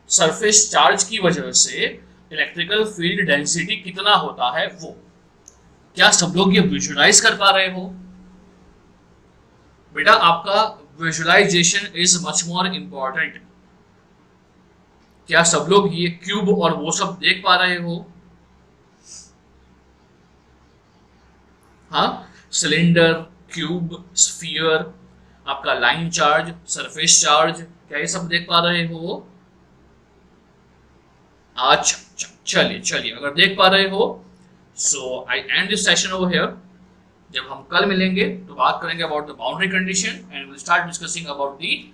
सरफेस चार्ज की वजह से इलेक्ट्रिकल फील्ड डेंसिटी कितना होता है वो। क्या सब लोग ये विजुअलाइज कर पा रहे हो? बेटा आपका visualisation is much more important. क्या सब लोग ये क्यूब और वो सब देख पा रहे हो? हाँ, सिलेंडर, क्यूब, स्फीयर, आपका लाइन चार्ज, सरफेस चार्ज, क्या ये सब देख पा रहे हो? अच्छा, चलिए अगर देख पा रहे हो, so I end this session over here. जब हम कल मिलेंगे तो बात करेंगे about the boundary condition and will start discussing about the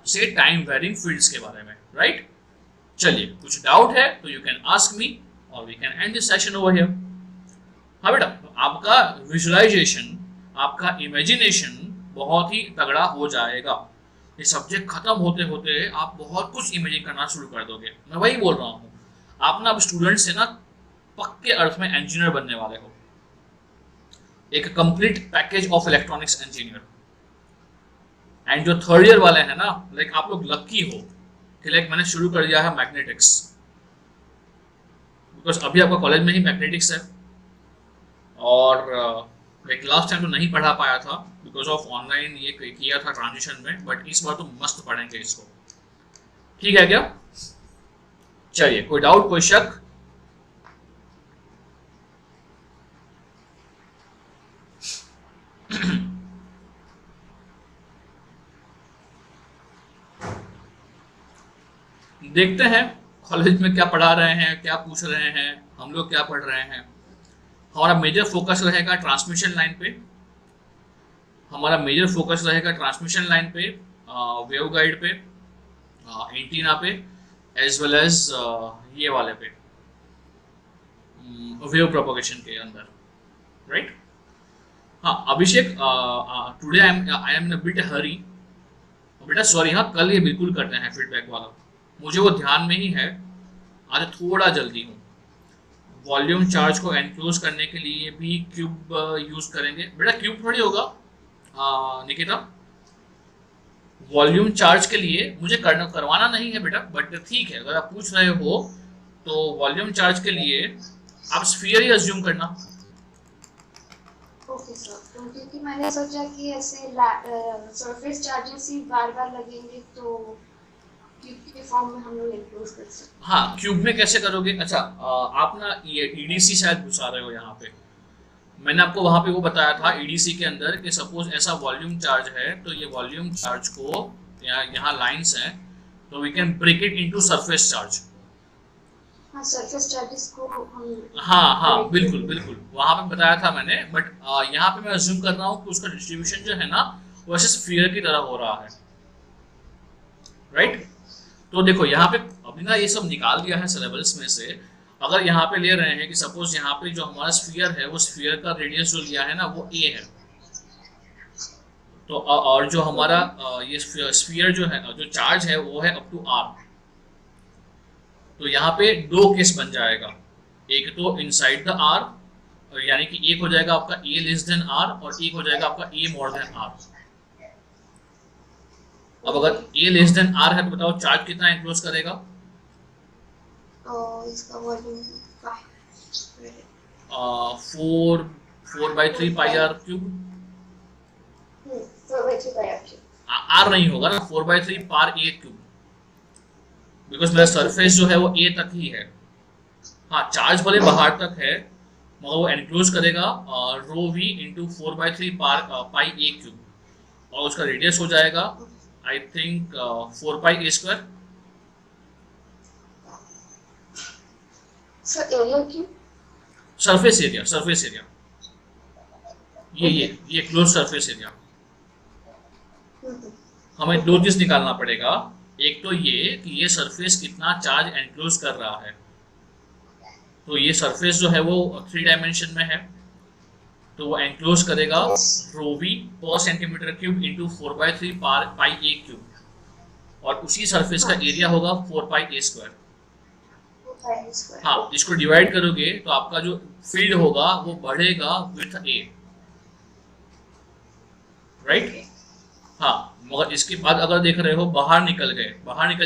से टाइम वेरिंग फील्ड्स के बारे में, राइट? चलिए, कुछ डाउट है तो यू कैन आस्क मी और we can end this session over here. हाँ बेटा, आपका विजुअलाइजेशन, आपका इमेजिनेशन बहुत ही तगड़ा हो जाएगा। ये सब्जेक्ट खत्म होते होते आप बहुत कुछ इमेजिन करना शुरू कर दोगे। मैं वही बोल रहा हूँ, आप ना अब स्टूडेंट से ना पक्के अर्थ में इंजीनियर बनने वाले हो, एक complete package of electronics engineer. And जो थर्ड ईयर वाले हैं ना, लाइक आप लोग लक्की हो कि लाइक मैंने शुरू कर दिया है मैग्नेटिक्स, बिकॉज अभी आपका कॉलेज में ही मैग्नेटिक्स है और लाइक लास्ट टाइम तो नहीं पढ़ा पाया था बिकॉज ऑफ ऑनलाइन ये किया था ट्रांजिशन में, बट इस बार तो मस्त पढ़ेंगे इसको। ठीक है क्या? चलिए, कोई डाउट, कोई शक? देखते हैं कॉलेज में क्या पढ़ा रहे हैं, क्या पूछ रहे हैं, हम लोग क्या पढ़ रहे हैं। हमारा मेजर फोकस रहेगा ट्रांसमिशन लाइन पे, हमारा मेजर फोकस रहेगा ट्रांसमिशन लाइन पे, वेव गाइड पे, एंटीना पे, एज वेल एज ये वाले पे, वेव प्रोपगेशन के अंदर, राइट? हाँ Abhishek, today I am in a bit hurry. बेटा सॉरी, हाँ कल ये बिल्कुल करते हैं फीडबैक वाला, मुझे वो ध्यान में ही है, आज थोड़ा जल्दी हूँ। वॉल्यूम चार्ज को एनक्लोज करने के लिए भी क्यूब यूज करेंगे। बेटा क्यूब थोड़ी होगा निकिता, वॉल्यूम चार्ज के लिए मुझे करवाना नहीं है बेटा, बट ठीक है अगर आप पूछ रहे हो तो वॉल्यूम चार्ज के लिए आप स्फीयर ही अज्यूम करना। ओके सर, क्योंकि मैंने सोचा कि ऐसे सरफेस चार्जेस ही बार बार लगेंगे तो क्यूब के फॉर्म में हम लोग इनक्लूड कर सकते हैं। हाँ, क्यूब में कैसे करोगे? अच्छा, आप ना ये ईडीसी शायद घुसा रहे हो यहाँ पे। मैंने आपको वहाँ पे वो बताया था ईडीसी के अंदर कि सपोज ऐसा वॉल्यूम चार्ज है तो ये वॉल्यूम चार्ज को यहाँ लाइंस हैं तो we can break it into surface charge. हाँ, सरफेस चार्जेस को हम हाँ बिल्कुल वहाँ पे बताया था मैंने, बट यहाँ पे मैं अज्यूम कर रहा हूँ कि उसका डिस्ट्रीब्यूशन जो है ना वैसे स्फीयर की तरह हो रहा है, राइट? तो देखो यहाँ पे अभी ना ये सब निकाल दिया है सिलेबस में से। अगर यहाँ पे ले रहे हैं कि सपोज यहाँ पे जो हमारा स्फीयर है वो स्फीयर का रेडियस जो लिया है ना वो a है, तो और जो हमारा ये स्फीयर जो है, जो चार्ज है वो है अप टू r। तो यहाँ पे दो केस बन जाएगा, एक तो इनसाइड द r, यानी कि एक हो जाएगा आपका a लेस देन r और एक हो जाएगा आपका a मोर देन r। अब अगर a लेस देन r है तो बताओ चार्ज कितना एनक्लोज करेगा? इसका वॉल्यूम 4/3 पाई r क्यूब। 4/3 पाई r क्यूब। r नहीं होगा ना, 4/3 पार a क्यूब, बिकॉज मेरा सरफेस जो है वो a तक ही है। हाँ, चार्ज भले बाहर तक है मगर वो एनक्लोज करेगा रो v into 4/3 pi a cube, और उसका रेडियस हो जाएगा I think 4 pi a square. Sir area cube, surface area ये क्लोज सरफेस एरिया। हमें दो चीज निकालना पड़ेगा। एक तो ये कि ये सरफेस कितना चार्ज एनक्लोज कर रहा है। तो ये सरफेस जो है वो 3 डायमेंशन में है, तो वो एनक्लोज करेगा रो वी पर सेंटीमीटर क्यूब इंटू 4/3 पाई ए क्यूब, और उसी सरफेस का एरिया होगा 4 पाई ए स्क्वायर। हाँ, इसको डिवाइड करोगे तो आपका जो फील्ड होगा वो बढ़ेगा विथ ए, राइट। हाँ, मगर इसके बाद अगर देख रहे हो बाहर निकल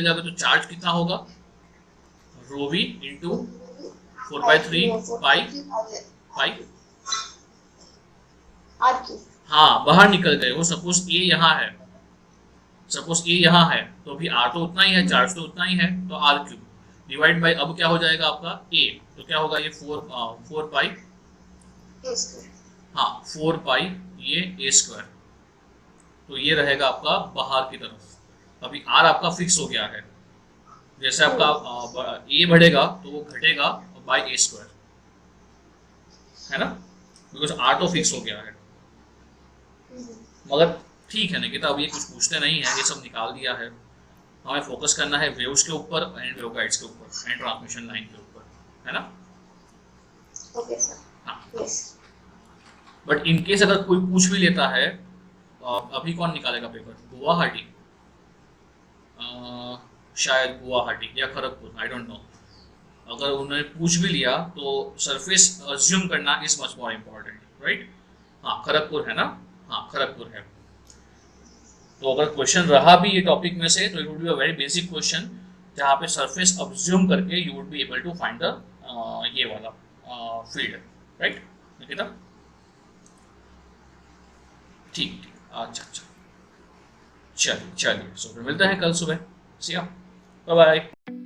जाओगे तो चार्ज कितना होगा, रो वी इंटू 4/3 पाई। हाँ, बाहर निकल गए वो। सपोज ए यहाँ है, तो अभी आर तो उतना ही है, चार्ज तो उतना ही है, तो आर क्यूब डिवाइड बाई, अब क्या हो जाएगा आपका ए, तो क्या होगा ये 4 पाई, हाँ 4 पाई ये ए स्क्वायर, तो ये रहेगा आपका बाहर की तरफ। अभी आर आपका फिक्स हो गया है, जैसे आपका ए बढ़ेगा तो वो घटेगा बाई ए स्क्वायर, है ना, बिकॉज आर तो फिक्स हो गया है। मगर ठीक है निकिता, अब ये कुछ पूछते नहीं है, ये सब निकाल दिया है। हमें फोकस करना है वेव्स के ऊपर एंड वेवगाइड्स के ऊपर एंड ट्रांसमिशन लाइन के ऊपर, है ना। Okay sir. हाँ, यस। बट इन केस अगर कोई पूछ भी लेता है, अभी कौन निकालेगा पेपर, गुवाहाटी, शायद गुवाहाटी या खड़गपुर, आई डोंट नो। अगर उन्होंने पूछ भी लिया तो सरफेस अज्यूम करना is much more important, right. हाँ, खड़गपुर है ना, हाँ खड़गपुर है। तो अगर क्वेश्चन रहा भी ये टॉपिक में से, तो it would be a very basic question, जहाँ पे सरफेस अज्यूम करके you would be able to find the ये वाला फील्ड, राइट निकिता। ठीक, अच्छा, चलिए, सो फिर मिलते हैं कल सुबह। सी या, बाय बाय।